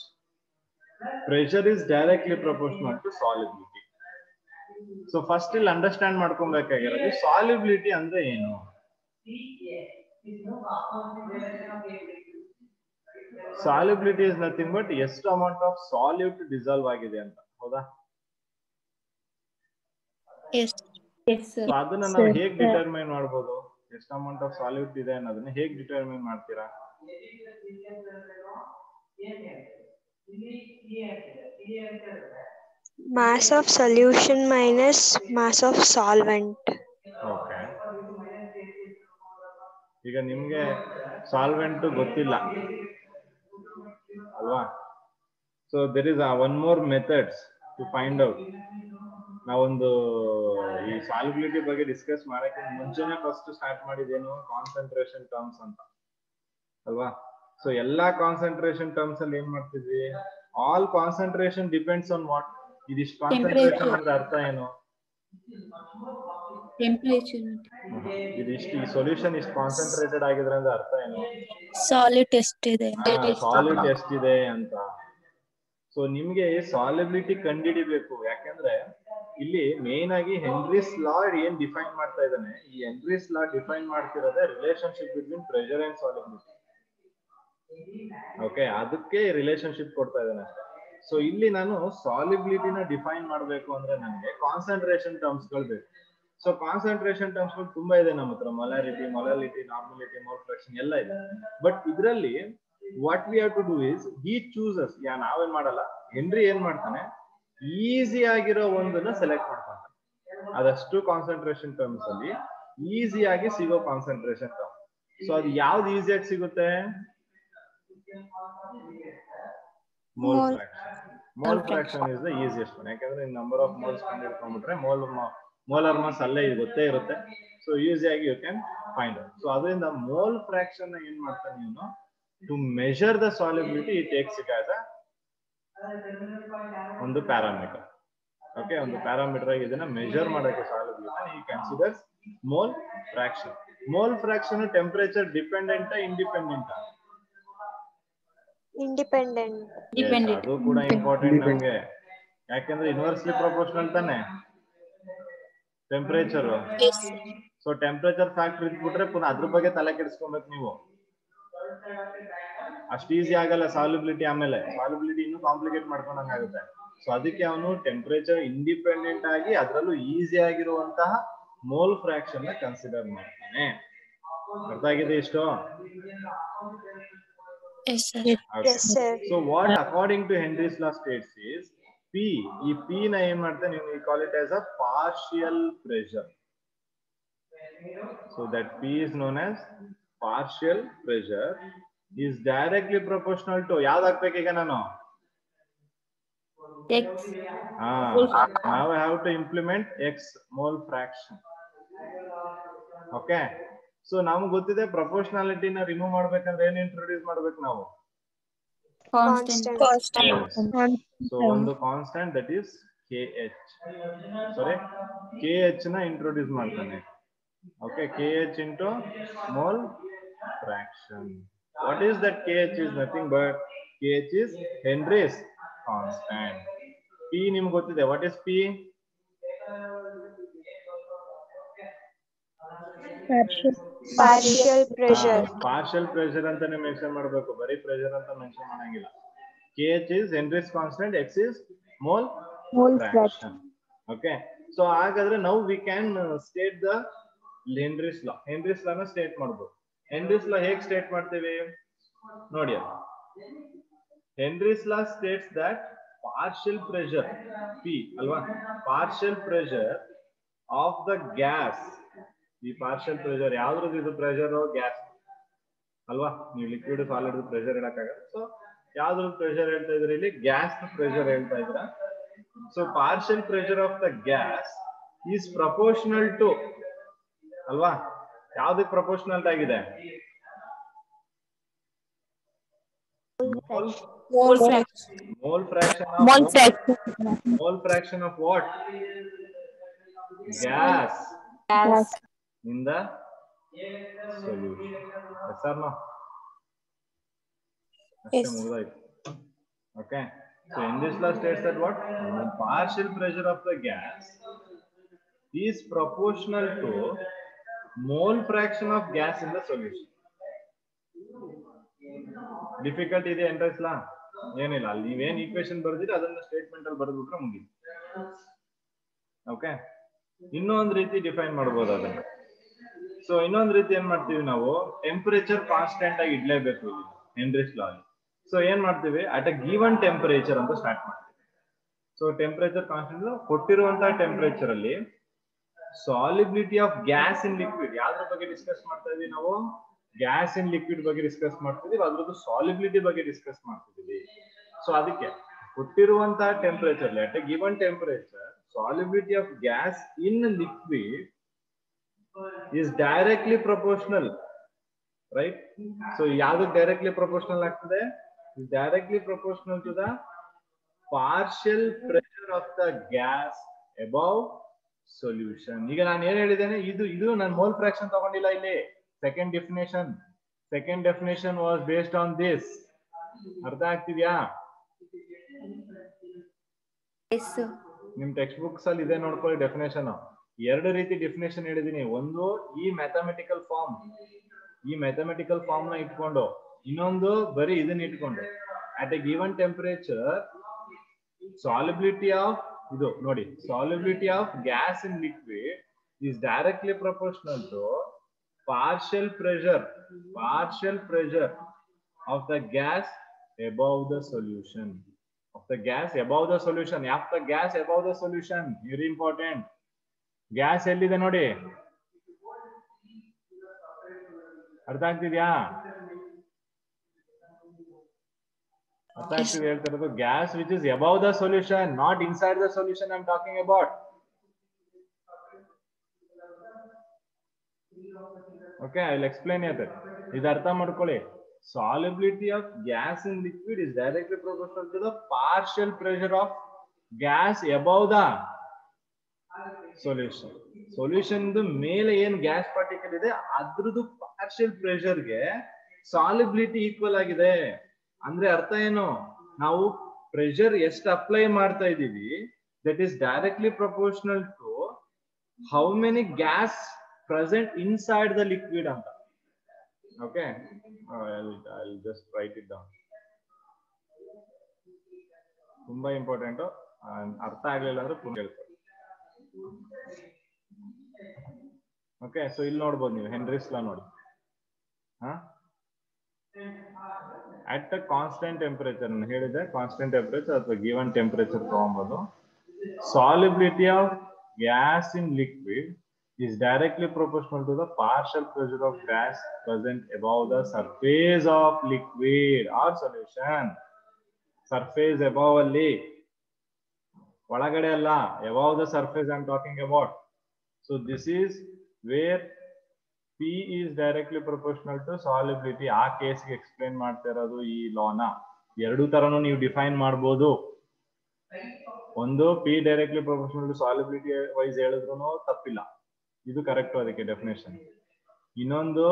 pressure is directly proportional to solubility. So first ಇಲ್ಲಿ ಅಂಡರ್ಸ್ಟ್ಯಾಂಡ್ ಮಾಡ್ಕೊಬೇಕಾಗಿರೋದು solubility ಅಂದ್ರೆ ಏನು. Solubility is nothing but ಎಷ್ಟು amount of solute dissolve ಆಗಿದೆ ಅಂತ, ಹೌದಾ? Yes. Yes, sir. So ಅದನ್ನ ನಾವು ಹೇಗೆ ಡಿಟರ್ಮೈನ್ ಮಾಡ್ಬೋದು, ಎಷ್ಟು ಅಮೌಂಟ್ ಆಫ್ ಸಾಲ್ಯೂಟ್ ಇದೆ ಅನ್ನೋದನ್ನ ಹೇಗೆ ಡಿಟರ್ಮೈನ್ ಮಾಡ್ತೀರಾ? Mass of solution minus mass of solvent. Okay, ಈಗ ನಿಮ್ಗೆ ಸಾಲ್ವೆಂಟ್ ಗೊತ್ತಿಲ್ಲ ಅಲ್ವಾ? So there is one more methods to find out. ನಾವೊಂದು ಈ ಸಾಲ್ಯುಬಿಲಿಟಿ ಬಗ್ಗೆ ಡಿಸ್ಕಸ್ ಮಾಡಕ್ಕೆ ಮುಂಚೆನೆ ಫಸ್ಟ್ ಸ್ಟಾರ್ಟ್ ಮಾಡಿದೇನು ಕಾನ್ಸಂಟ್ರೇಷನ್ ಟರ್ಮ್ಸ್ ಅಂತ ಅಲ್ವಾ? ಸೊ ಎಲ್ಲಾ ಕಾನ್ಸಂಟ್ರೇಷನ್ ಟರ್ಮ್ಸ್ ಅಲ್ಲಿ ಏನ್ ಮಾಡ್ತಿದ್ವಿ, all concentration depends on what. ಇದಿಷ್ಟು ಕಾನ್ಸಂಟ್ರೇಷನ್ ಅಂದ್ರೆ ಅರ್ಥ ಏನು? Temperature. ಇದಿಷ್ಟು ಈ ಸೊಲ್ಯೂಷನ್ ಇಷ್ಟು ಕಾನ್ಸಂಟ್ರೇಟೆಡ್ ಆಗಿದ್ರೆ ಅಂದ್ರೆ ಅರ್ಥ ಏನು? Solid ಎಷ್ಟಿದೆ? ಸಾಲಿಡ್ ಎಷ್ಟಿದೆ ಅಂತ. ಸೊ ನಿಮ್ಗೆ ಸಾಲಿಬಿಲಿಟಿ ಕಂಡುಹಿಡಿಬೇಕು. ಯಾಕಂದ್ರೆ ಇಲ್ಲಿ ಮೇನ್ ಆಗಿ ಹೆನ್ರಿಸ್ ಲಾ ಏನ್ ಡಿಫೈನ್ ಮಾಡ್ತಾ ಇದ್ದಾನೆ, ಈ ಹೆನ್ರಿಸ್ ಲಾ ಡಿಫೈನ್ ಮಾಡ್ತಿರೋದೇ relationship between pressure and solubility. Okay, ಅದಕ್ಕೆ ರಿಲೇಶನ್ಶಿಪ್ ಕೊಡ್ತಾ ಇದ್ದಾನೆ ಅಷ್ಟೇ. ಸೊ ಇಲ್ಲಿ ನಾನು ಸಾಲಿಬಿಲಿಟಿನ ಡಿಫೈನ್ ಮಾಡಬೇಕು ಅಂದ್ರೆ ನನಗೆ ಕಾನ್ಸಂಟ್ರೇಷನ್ ಟರ್ಮ್ಸ್ ಗಳು ಬೇಕು. ಸೊ ಕಾನ್ಸಂಟ್ರೇಷನ್ ಟರ್ಮ್ಸ್ ಗಳು ತುಂಬಾ ಇದೆ ನಮ್ಮ ಹತ್ರ, molarity, molality, normality, mole fraction ಎಲ್ಲ ಇದೆ. ಬಟ್ ಇದರಲ್ಲಿ what we have to do is he chooses, ನಾವೇನ್ ಮಾಡಲ್ಲ, ಹೆನ್ರಿ ಏನ್ ಮಾಡ್ತಾನೆ, ಈಸಿ ಆಗಿರೋ ಒಂದನ್ನ ಸೆಲೆಕ್ಟ್ ಮಾಡ್ತಾನೆ. ಅದಷ್ಟು ಕಾನ್ಸಂಟ್ರೇಷನ್ ಟರ್ಮ್ಸ್ ಅಲ್ಲಿ ಈಸಿ ಆಗಿ ಸಿಗೋ ಕಾನ್ಸಂಟ್ರೇಷನ್ ಟರ್ಮ್. ಸೊ ಅದು ಯಾವ್ದು ಈಸಿಯಾಗಿ ಸಿಗುತ್ತೆ? Mole fraction. Mole fraction is the easiest one. ಯಾಕಂದ್ರೆ ನಂಬರ್ ಆಫ್ ಮೋಲ್ಸ್ ಕಂಡುಹಿಡ್ಕೊಂಡ್ಬಿಟ್ರೆ ಮೋಲರ್ ಮಾಸ್ ಅಲ್ಲೇ ಗೊತ್ತೇ ಇರುತ್ತೆ. ಸೊ ಈಸಿಯಾಗಿ you can find out. So ಅದರಿಂದ ಮೋಲ್ ಫ್ರಾಕ್ಷನ್ ಏನ್ ಮಾಡ್ತಾನೆ ಇವನು, ಟು ಮೆಜರ್ ದ ಸಾಲಿಬಿಲಿಟಿ ಈ ಟೇಕ್ಸ್ ಇಟ್ ಆಸ್ ಒಂದು ಪ್ಯಾರಾಮೀಟರ್. ಓಕೆ, ಒಂದು ಪ್ಯಾರಾಮೀಟರ್ ಆಗಿ ಇದನ್ನ ಮೆಜರ್ ಮಾಡಕ್ಕೆ ಸಾಲಿಬಿಲಿಟಿ ಈ considers mole fraction. Mole fraction temperature dependent independent? Independent. ಅದು ಕೂಡ ಇಂಪಾರ್ಟೆಂಟ್ ನಮ್ಗೆ. ಯಾಕಂದ್ರೆ ಇನ್ವರ್ಸ್ಲಿ ಪ್ರಪೋರ್ಷನಲ್ ತಾನೆ ಟೆಂಪರೇಚರ್. ಸೊ ಟೆಂಪರೇಚರ್ ಫ್ಯಾಕ್ಟರ್ ಇಟ್ಬಿಟ್ರೆ ಪುನಃ ಅದ್ರ ಬಗ್ಗೆ ತಲೆ ಕೆಡಿಸ್ಕೊಬೇಕು ನೀವು. ಅಷ್ಟು ಈಸಿ ಆಗಲ್ಲ ಸಾಲ್ಯುಬಿಲಿಟಿ. ಆಮೇಲೆ ಸಾಲ್ಯುಬಿಲಿಟಿ ಇನ್ನೂ ಕಾಂಪ್ಲಿಕೇಟ್ ಮಾಡ್ಕೊಂಡಂಗಾಗುತ್ತೆ. ಸೊ ಅದಕ್ಕೆ ಅವನು ಟೆಂಪರೇಚರ್ ಇಂಡಿಪೆಂಡೆಂಟ್ ಆಗಿ ಅದರಲ್ಲೂ ಈಸಿ ಆಗಿರುವಂತಹ ಮೋಲ್ ಫ್ರಾಕ್ಷನ್ ನ ಕನ್ಸಿಡರ್ ಮಾಡ್ತಾನೆ. ಅರ್ಥ ಆಗಿದೆ ಇಷ್ಟು? Yes, sir. Yes, sir. So what according to Henry's law states is P. ಈ P ನ ಏನ್ ಮಾಡ್ತಾನೆ, you call it as a partial pressure. So that P is known as partial pressure is directly proportional to ಯಾವ್ದು ಹಾಕ್ಬೇಕು ಈಗ ನಾನು? X. Now I have to implement X, mole fraction. Okay. So ನಮ್ಗೆ ಗೊತ್ತಿದೆ ಪ್ರಪೋರ್ಷನಾಲಿಟಿನ remove ಮಾಡ್ಬೇಕಂದ್ರೆ ಏನ್ introduce ಮಾಡ್ಬೇಕು ನಾವು? Constant. ಸೊ ಒಂದು constant that is KH. Sorry, KH ನ ಇಂಟ್ರೊಡ್ಯೂಸ್ ಮಾಡ್ತಾನೆ. Okay, KH into mole fraction. What is that KH? Is nothing but KH is Henry's constant. P ನಿಮ್ಗೆ ಗೊತ್ತಿದೆ. What is P? Partial pressure. Partial pressure ಅಂತಾನೆ mention ಮಾಡಬೇಕು, ಬರೀ pressure ಅಂತ mention ಮಾಡಂಗಿಲ್ಲ. KH is Henry's constant, X is mole fraction. Okay, so ಹಾಗಾದ್ರೆ now we can state the Henry's law. Henry's law ನ state ಮಾಡಬಹುದು. Henry's law ಹೇಗೆ state ಮಾಡ್ತೀವಿ ನೋಡಿ. Henry's law states that partial pressure P ಅಲ್ವಾ, partial pressure of the gas. ಈ partial pressure ಯಾವ್ದ್ರದ್ದು? ಇದು ಪ್ರೆಷರ್ ಗ್ಯಾಸ್ ಅಲ್ವಾ? ನೀವು ಲಿಕ್ವಿಡ್ ಸಾಲಿಡ್ ಪ್ರೆಷರ್ ಹೇಳಕ್ಕಾಗಲ್ಲ. ಸೊ ಯಾವ್ದ್ರದ್ದು ಪ್ರೆಷರ್ ಹೇಳ್ತಾ ಇದ್ರೆ ಇಲ್ಲಿ ಗ್ಯಾಸ್ ಪ್ರೆಷರ್ ಹೇಳ್ತಾ ಇದ್ರ. So partial pressure of the gas is proportional to ಅಲ್ವಾ? ಯಾವ್ದಕ್ಕೆ ಪ್ರಪೋರ್ಷನಲ್ ಆಗಿದೆ? Mole fraction. Mole fraction of Mole what? fraction. Mole fraction of what? Gas. Gas. In the solution. Yes or no? ಅಷ್ಟೇ Yes. ಮುಗಿದಾಯ್ತು. Okay, so in this law states that what the partial pressure of the gas is proportional to mole fraction of gas in the solution. Difficult ಇದೆ entrance ಲಾ ಏನಿಲ್ಲ, ಅಲ್ಲಿ ನೀವೇನ್ equation ಬರ್ದಿರಿ ಅದನ್ನ statement ಅಲ್ಲಿ ಬರೆದ್ಬಿಟ್ರೆ ಮುಗಿತು. Okay, ಇನ್ನೊಂದು ರೀತಿ ಡಿಫೈನ್ ಮಾಡಬಹುದು ಅದನ್ನ. ಸೊ ಇನ್ನೊಂದು ರೀತಿ ಏನ್ ಮಾಡ್ತೀವಿ ನಾವು, ಟೆಂಪರೇಚರ್ ಕಾನ್ಸ್ಟೆಂಟ್ ಆಗಿ ಇಡ್ಲೇಬೇಕು ಇಲ್ಲಿ ಹೆನ್ರಿಸ್ ಲಾ ಅಲ್ಲಿ. ಸೊ ಏನ್ ಮಾಡ್ತೀವಿ, ಅಟ್ ಅ ಗಿವನ್ ಟೆಂಪರೇಚರ್ ಅಂತ ಸ್ಟಾರ್ಟ್ ಮಾಡ್ತೀವಿ. ಸೊ ಟೆಂಪರೇಚರ್ ಕಾನ್ಸ್ಟೆಂಟ್ ಕೊಟ್ಟಿರುವಂತಹ ಟೆಂಪರೇಚರ್ ಅಲ್ಲಿ solubility of gas in liquid, ಯಾವ್ದ್ರ ಬಗ್ಗೆ ಡಿಸ್ಕಸ್ ಮಾಡ್ತಾ ಇದೀವಿ ನಾವು, ಗ್ಯಾಸ್ ಇನ್ ಲಿಕ್ವಿಡ್ ಬಗ್ಗೆ ಡಿಸ್ಕಸ್ ಮಾಡ್ತಿದೀವಿ, ಅದ್ರದ್ದು ಸಾಲಿಬಿಲಿಟಿ ಬಗ್ಗೆ ಡಿಸ್ಕಸ್ ಮಾಡ್ತಿದೀವಿ. ಸೊ ಅದಕ್ಕೆ ಕೊಟ್ಟಿರುವಂತಹ temperature at A given temperature solubility of gas in liquid is directly proportional, right? So ಯಾವುದು directly proportional ಆಗ್ತದೆ, is directly proportional to the partial pressure of the gas above solution. ಈಗ ನಾನು ಏನ್ ಹೇಳಿದ್ದೇನೆ, ಇದು ನಾನು ಮೋಲ್ ಫ್ರಾಕ್ಷನ್ ತಗೊಂಡಿಲ್ಲ ಇಲ್ಲಿ. Second definition was based on this. ಅರ್ಥ ಆಗ್ತಿದ್ಯಾ? Yes, sir. ನಿಮ್ ಟೆಕ್ಸ್ಟ್ ಬುಕ್ಸ್ ಅಲ್ಲಿ ಇದೆ ನೋಡ್ಕೊಳ್ಳಿ ಡೆಫಿನೇಷನ್. ಎರಡು ರೀತಿ ಡೆಫಿನೇಷನ್ ಹೇಳಿದೀನಿ. ಒಂದು ಈ ಮ್ಯಾಥಮೆಟಿಕಲ್ ಫಾರ್ಮ್ ನ ಇಟ್ಕೊಂಡು, ಇನ್ನೊಂದು ಬರೀ ಇದನ್ನ ಇಟ್ಕೊಂಡು. At A given temperature solubility of, ಇದು ನೋಡಿ, solubility of gas in liquid is directly proportional to partial pressure of the gas above the solution. Very important. Gas ಎಲ್ಲಿದೆ ನೋಡಿ, ಅರ್ಥ ಆಗ್ತಿದ್ಯಾ? ಅರ್ಥ ಆಗ್ತಿದೆ ಹೇಳ್ತಿರೋದು. Gas which is above the solution, not inside the solution I am talking about. Okay, I will explain it. ಇದು ಅರ್ಥ ಮಾಡ್ಕೊಳ್ಳಿ. Solubility of gas in liquid is directly proportional to the partial pressure of gas above the solution ಮೇಲೆ ಏನ್ gas particle ಇದೆ ಅದ್ರದ್ದು partial ಪ್ರೆಷರ್ಗೆ solubility equal ಆಗಿದೆ. ಅಂದ್ರೆ ಅರ್ಥ ಏನು, ನಾವು ಪ್ರೆಷರ್ ಎಷ್ಟು ಅಪ್ಲೈ ಮಾಡ್ತಾ ಇದೀವಿ, that is directly proportional to how many gas present inside the liquid ಅಂತ. Okay, I'll just write it down. ತುಂಬಾ ಇಂಪಾರ್ಟೆಂಟ್. ಅರ್ಥ ಆಗ್ಲಿಲ್ಲ ಅಂದ್ರೆ ಪುನಃ ಹೇಳ್ಕೊಳ್ಳಿ. ಓಕೆ, ಸೊ ಇಲ್ಲಿ ನೋಡ್ಬೋದು ನೀವು ಹೆನ್ರಿಸ್ ಲಾ ನೋಡಿ. ಅಟ್ ಅ ಕಾನ್ಸ್ಟೆಂಟ್ ಟೆಂಪರೇಚರ್ ಹೇಳಿದೆ, ಕಾನ್ಸ್ಟೆಂಟ್ ಟೆಂಪರೇಚರ್ ಅಥವಾ ಗಿವನ್ ಟೆಂಪರೇಚರ್ ತಗೊಂಬೋದು. Solubility of gas in liquid is directly proportional to the partial pressure of gas present above the surface of liquid or solution. Surface above ಅಲ್ಲಿ, ಒಳಗಡೆ ಅಲ್ಲ, above the surface I am talking about. So this is where P is directly proportional to solubility. ಆ ಕೇಸ್ಗೆ explain ಮಾಡ್ತಾ ಇರೋದು ಈ ಲಾನ. ಎರಡು ತರನು ನೀವು define ಮಾಡಬಹುದು. ಒಂದು P directly proportional to solubility vice ಹೇಳಿದ್ರು ತಪ್ಪಿಲ್ಲ, ಇದು ಕರೆಕ್ಟ್ ಅದಕ್ಕೆ ಡೆಫಿನೇಷನ್. ಇನ್ನೊಂದು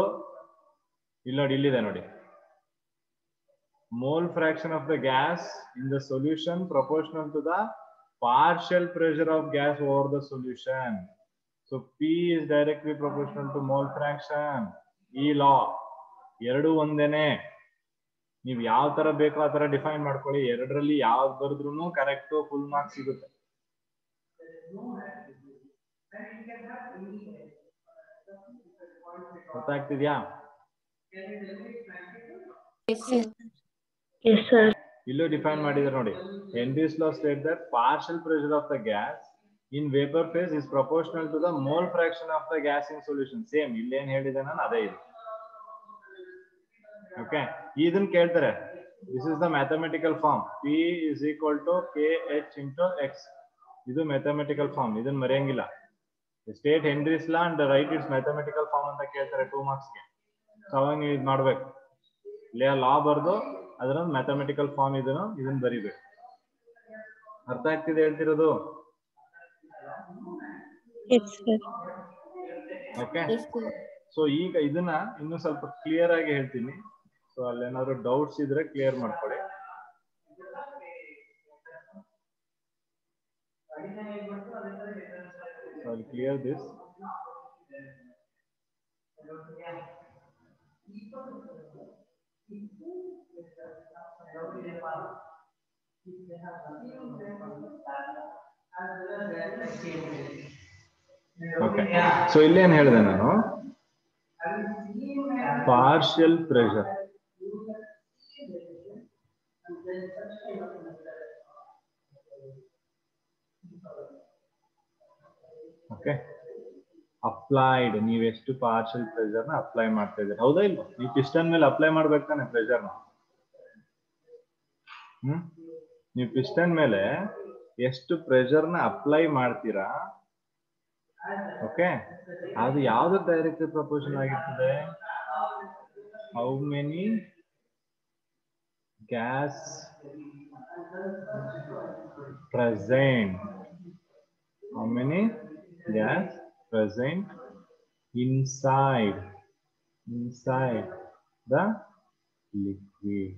ಇಲ್ಲಿದೆ ನೋಡಿ, mole fraction of the gas in the solution proportional to the partial pressure of gas over the solution. So P is directly proportional to mole fraction. ಈ ಲಾ ಎರಡು ಒಂದೇನೆ. ನೀವು ಯಾವ ತರ ಬೇಕೋ ಆ ತರ ಡಿಫೈನ್ ಮಾಡ್ಕೊಳ್ಳಿ. ಎರಡರಲ್ಲಿ ಯಾವ್ದು ಬರೆದ್ರು ಕರೆಕ್ಟ್, ಫುಲ್ ಮಾರ್ಕ್ಸ್ ಸಿಗುತ್ತೆ. ಗೊತ್ತಾಗ್ತಿದ್ಯಾ? Yes, sir. Yes, sir. ಇಲ್ಲೂ ಡಿಫೈನ್ ಮಾಡಿದ್ರೆ ನೋಡಿ, Henry's law states that partial pressure of the gas in vapor phase is proportional to the mole fraction of the gas in solution. Same ಇಲ್ಲೇನ್ ಹೇಳಿದೆ ನಾನು ಅದೇ ಇದು. Okay, ಇದನ್ನ ಕೇಳ್ತಾರೆ. This is the mathematical form. P is equal to KH into X. ಇದು mathematical form, ಇದನ್ನ ಮರೆಯಂಗಿಲ್ಲ. State Henry's law and write its mathematical form ಅಂತ ಕೇಳ್ತಾರೆ 2 ಮಾರ್ಕ್ಸ್ಗೆ. ಸೊ ಅವಾಗ ನೀವು ಇದು ಮಾಡ್ಬೇಕು, ಲಾ ಬರ್ದು ಅದರ ಮ್ಯಾಥಮೆಟಿಕಲ್ ಫಾರ್ಮ್ ಇದನ್ನ ಬರಿಬೇಕು. ಅರ್ಥ ಆಗ್ತಿದೆ ಹೇಳ್ತಿರೋದು? Okay, Yes, sir. ಸೊ ಈಗ ಇದನ್ನ ಇನ್ನು ಸ್ವಲ್ಪ ಕ್ಲಿಯರ್ ಆಗಿ ಹೇಳ್ತೀನಿ. ಸೊ ಅಲ್ಲೇನಾದ್ರು ಡೌಟ್ಸ್ ಇದ್ರೆ ಕ್ಲಿಯರ್ ಮಾಡ್ಕೊಳ್ಳಿ. So I'll clear this. Okay. So ಇಲ್ಲಿ ಏನು ಹೇಳಿದೆ ನಾನು, ಪಾರ್ಷಿಯಲ್ ಪ್ರೆಷರ್. ಓಕೆ, ಅಪ್ಲೈಡ್, ನೀವೆಷ್ಟು ಪಾರ್ಷಿಯಲ್ ಪ್ರೆಷರ್ ನ ಅಪ್ಲೈ ಮಾಡ್ತಾ ಇದ್ದೀರಾ, ಹೌದಾ ಇಲ್ವಾ? ನೀವು ಪಿಸ್ಟನ್ ಮೇಲೆ ಅಪ್ಲೈ ಮಾಡ್ಬೇಕು ತಾನೆ ಪ್ರೆಷರ್ ನ. ನೀವು ಪಿಸ್ಟನ್ ಮೇಲೆ ಎಷ್ಟು ಪ್ರೆಷರ್ ನ ಅಪ್ಲೈ ಮಾಡ್ತೀರಾ, ಓಕೆ, ಅದು ಯಾವ್ದು ಡೈರೆಕ್ಟ್ ಪ್ರಪೋರ್ಷನ್ ಆಗಿರ್ತದೆ? How many gas present, how many gas present inside the liquid.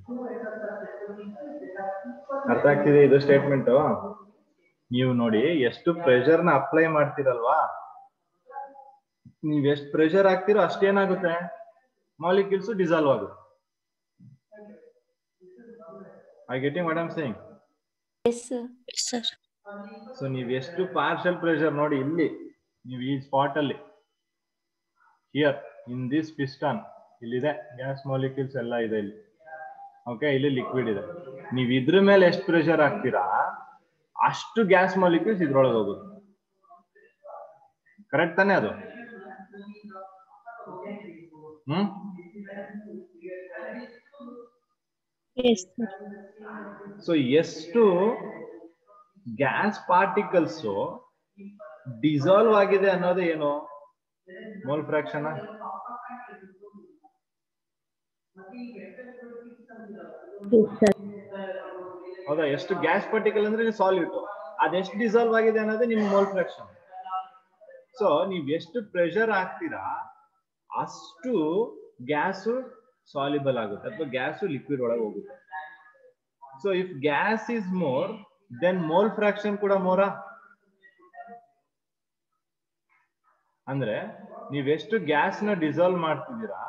ಅರ್ಥ ಆಗ್ತಿದೆ ಇದು ಸ್ಟೇಟ್ಮೆಂಟ್? ನೀವು ನೋಡಿ ಎಷ್ಟು ಪ್ರೆಷರ್ ನ ಅಪ್ಲೈ ಮಾಡ್ತೀರಲ್ವಾ, ನೀವ್ ಎಷ್ಟು ಪ್ರೆಷರ್ ಹಾಕ್ತಿರೋ ಅಷ್ಟೇನಾಗುತ್ತೆ, ಮಾಲಿಕ್ಯೂಲ್ಸ್ ಡಿಸಾಲ್ವ್ ಆಗುತ್ತೆ. I getting what I am saying? Yes, sir. Yes, sir. So ನೀವು ಎಷ್ಟು ಪಾರ್ಷಿಯಲ್ ಪ್ರೆಷರ್ ನೋಡಿ ಇಲ್ಲಿ, ನೀವು ಈ ಸ್ಪಾಟ್ ಅಲ್ಲಿ, ಹಿಯರ್ ಇನ್ ದಿಸ್ ಪಿಸ್ಟನ್, ಇಲ್ಲಿದೆ ಗ್ಯಾಸ್ ಮಾಲಿಕ್ಯೂಲ್ಸ್ ಎಲ್ಲ ಇದೆ ಇಲ್ಲಿ, ಓಕೆ, ಇಲ್ಲಿ ಲಿಕ್ವಿಡ್ ಇದೆ. ನೀವು ಇದ್ರ ಮೇಲೆ ಎಷ್ಟು ಪ್ರೆಷರ್ ಹಾಕ್ತೀರಾ ಅಷ್ಟು ಗ್ಯಾಸ್ ಮಾಲಿಕ್ಯೂಲ್ಸ್ ಇದ್ರೊಳಗೆ ಹೋಗುತ್ತೆ. ಕರೆಕ್ಟ್ ತಾನೇ ಅದು? Yes, sir. ಸೊ ಎಷ್ಟು ಗ್ಯಾಸ್ ಪಾರ್ಟಿಕಲ್ಸ್ ಡಿಸಾಲ್ವ್ ಆಗಿದೆ ಅನ್ನೋದೇ ಏನು? Mole fraction. ಹೌದಾ? ಎಷ್ಟು ಗ್ಯಾಸ್ ಪಾರ್ಟಿಕಲ್ ಅಂದ್ರೆ ಸಾಲಿಡ್, ಅದೆಷ್ಟು ಡಿಸಾಲ್ವ್ ಆಗಿದೆ ಅನ್ನೋದೇ ನಿಮ್ಮ ಮೋಲ್ ಫ್ರಾಕ್ಷನ್. ಸೊ ನೀವ್ ಎಷ್ಟು ಪ್ರೆಷರ್ ಹಾಕ್ತೀರಾ ಅಷ್ಟು ಗ್ಯಾಸ್ ಸಾಲ್ಯುಬಲ್ ಆಗುತ್ತೆ ಅಥವಾ ಗ್ಯಾಸ್ ಲಿಕ್ವಿಡ್ ಒಳಗೆ ಹೋಗುತ್ತೆ. So if gas is more than mole fraction ಕೂಡ ಮೋರಾ? ಅಂದ್ರೆ ನೀವೆಷ್ಟು ಗ್ಯಾಸ್ ನ ಡಿಸಾಲ್ವ್ ಮಾಡ್ತಿದ್ದೀರಾ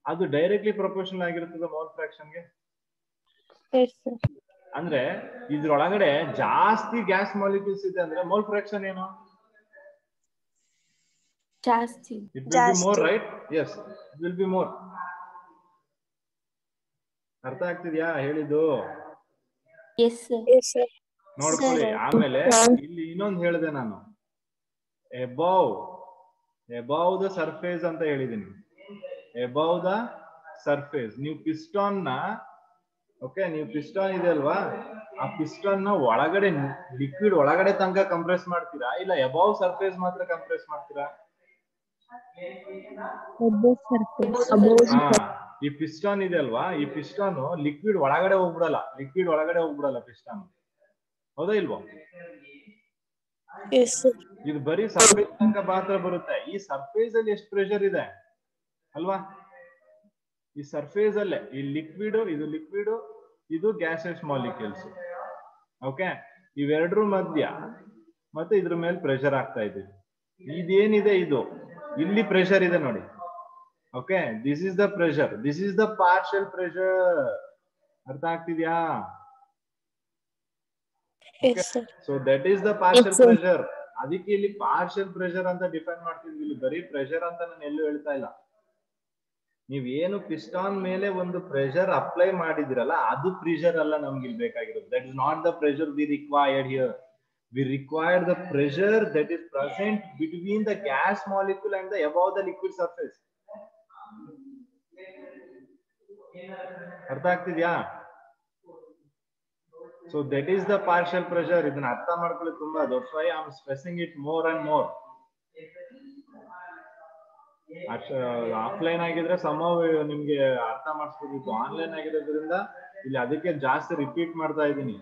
ಅದು ಡೈರೆಕ್ಟ್ಲಿ ಪ್ರಪೋರ್ಷನಲ್ ಆಗಿರುತ್ತದೆ ಮೋಲ್ ಫ್ರಾಕ್ಷನ್ಗೆ. Yes, sir. ಅಂದ್ರೆ ಇದ್ರೊಳಗಡೆ ಜಾಸ್ತಿ ಗ್ಯಾಸ್ ಮಾಲಿಕ್ಯೂಲ್ಸ್ ಇದೆ ಅಂದ್ರೆ ಮೋಲ್ ಫ್ರಾಕ್ಷನ್ ಏನು? ಜಾಸ್ತಿ. It will be more, right? Yes, it will be more. ಅರ್ಥ ಆಗ್ತಿದ್ಯಾ ಹೇಳಿದ್ದು? Yes, sir. Yes, sir. ನೋಡ್ಕೊಳ್ಳಿ. ಆಮೇಲೆ ಇಲ್ಲಿ ಇನ್ನೊಂದು ಹೇಳಿದೆ ನಾನು, ಎಬವ್ ದ ಸರ್ಫೇಸ್ ಅಂತ ಹೇಳಿದೀನಿ. Above the surface. ನೀವು ಪಿಸ್ಟಾನ್ ನ, ಓಕೆ, ನೀವು ಪಿಸ್ಟಾನ್ ಇದೆ ಅಲ್ವಾ, ಆ ಪಿಸ್ಟಾನ್ ನ ಒಳಗಡೆ ಲಿಕ್ವಿಡ್ ಒಳಗಡೆ ತನಕ ಕಂಪ್ರೆಸ್ ಮಾಡ್ತೀರಾ ಇಲ್ಲ ಎಬವ್ ಸರ್ಫೇಸ್ ಮಾತ್ರ ಕಂಪ್ರೆಸ್ ಮಾಡ್ತೀರಾ? ಈ ಪಿಸ್ಟಾನ್ ಇದೆ ಅಲ್ವಾ, ಈ ಪಿಸ್ಟಾನ್ ಲಿಕ್ವಿಡ್ ಒಳಗಡೆ ಹೋಗ್ಬಿಡಲ್ಲ ಪಿಸ್ಟಾನ್, ಹೌದಾ ಇಲ್ವಾ? Yes, sir. ಇದು ಬರೀ ಸರ್ಫೇಸ್ ತನಕ ಮಾತ್ರ ಬರುತ್ತೆ. ಈ ಸರ್ಫೇಸ್ ಅಲ್ಲಿ ಎಷ್ಟು ಪ್ರೆಷರ್ ಇದೆ ಅಲ್ವಾ? ಈ ಸರ್ಫೇಸ್ ಅಲ್ಲೇ ಈ ಲಿಕ್ವಿಡ್, ಇದು ಗ್ಯಾಸಸ್ ಮಾಲಿಕ್ಯೂಲ್ಸ್, ಓಕೆ, ಇವೆರಡರ ಮಧ್ಯ ಮತ್ತೆ ಇದ್ರ ಮೇಲೆ ಪ್ರೆಷರ್ ಆಗ್ತಾ ಇದೆ. ಇದೇನಿದೆ ಇದು ಇಲ್ಲಿ ಪ್ರೆಷರ್ ಇದೆ ನೋಡಿ, okay, this is the pressure, this is the partial pressure. ಅರ್ಥ ಆಗ್ತಿದ್ಯಾ? Yes, sir. So that is the partial Yes, sir. Pressure. ಅದಕ್ಕೆ ಇಲ್ಲಿ ಪಾರ್ಷಿಯಲ್ ಪ್ರೆಷರ್ ಅಂತ ಡಿಫೈನ್ ಮಾಡ್ತಿದ್ವಿ, ಇಲ್ಲಿ ಬರೀ ಪ್ರೆಷರ್ ಅಂತ ನಾನು ಎಲ್ಲೂ ಹೇಳ್ತಾ ಇಲ್ಲ. ನೀವೇನು ಪಿಸ್ಟಾನ್ ಮೇಲೆ ಒಂದು ಪ್ರೆಷರ್ ಅಪ್ಲೈ ಮಾಡಿದಿರಲ್ಲ ಅದು ಪ್ರೆಷರ್ ಅಲ್ಲ ನಮ್ಗೆ ಇಲ್ಲಿ ಬೇಕಾಗಿರೋದು. That is not the pressure we required here. We require the pressure that is present between the gas molecule and the above the liquid surface. ಅರ್ಥ ಆಗ್ತಿದ್ಯಾ? So that is the partial pressure. ಇದನ್ನ ಅರ್ಥ ಮಾಡ್ಕೊಳ್ಳಿ ತುಂಬಾ. That's why I am stressing it more and more. Offline ಆಗಿದ್ರೆ ಸಮ ನಿಮ್ಗೆ ಅರ್ಥ ಮಾಡಿಸ್ಬೋದಿತ್ತು, ಆನ್ಲೈನ್ ಆಗಿರೋದ್ರಿಂದ ಇಲ್ಲಿ ಅದಕ್ಕೆ ಜಾಸ್ತಿ ರಿಪೀಟ್ ಮಾಡ್ತಾ ಇದ್ದೀನಿ.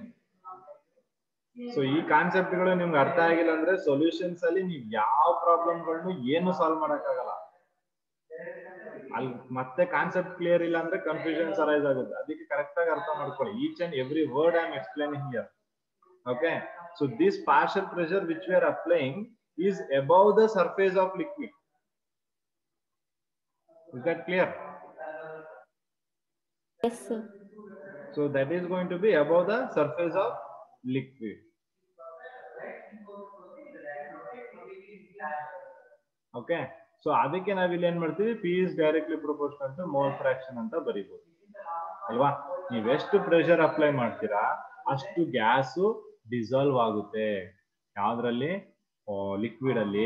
ಸೊ ಈ ಕಾನ್ಸೆಪ್ಟ್ ಗಳು ನಿಮ್ಗೆ ಅರ್ಥ ಆಗಿಲ್ಲ ಅಂದ್ರೆ ಸೊಲ್ಯೂಷನ್ಸ್ ಅಲ್ಲಿ ನೀವು ಯಾವ ಪ್ರಾಬ್ಲಮ್ಗಳನ್ನು ಏನು ಸಾಲ್ವ್ ಮಾಡಕ್ಕಾಗಲ್ಲ. ಅಲ್ಲಿ ಮತ್ತೆ ಕಾನ್ಸೆಪ್ಟ್ ಕ್ಲಿಯರ್ ಇಲ್ಲ ಅಂದ್ರೆ ಕನ್ಫ್ಯೂಷನ್ಸ್ ಅರೈಸ್ ಆಗುತ್ತೆ. ಅದಕ್ಕೆ ಕರೆಕ್ಟ್ ಆಗಿ ಅರ್ಥ ಮಾಡ್ಕೊಳ್ಳಿ. Each and every word I am explaining here. Okay, so this partial pressure which we are applying is above the surface of liquid. Is that clear? Yes, sir. So that is going to be above the surface of liquid. Okay, so ಅದಕ್ಕೆ ನಾವು ಇಲ್ಲಿ ಏನ್ ಮಾಡ್ತೀವಿ, P is directly proportional to mole fraction ಅಂತ ಬರೀಬಹುದು ಅಲ್ವಾ. ನೀವು ಎಷ್ಟು pressure apply ಮಾಡ್ತೀರಾ ಅಷ್ಟು ಗ್ಯಾಸು ಡಿಸಾಲ್ವ್ ಆಗುತ್ತೆ. ಯಾವ್ದ್ರಲ್ಲಿ? ಲಿಕ್ವಿಡ್ ಅಲ್ಲಿ.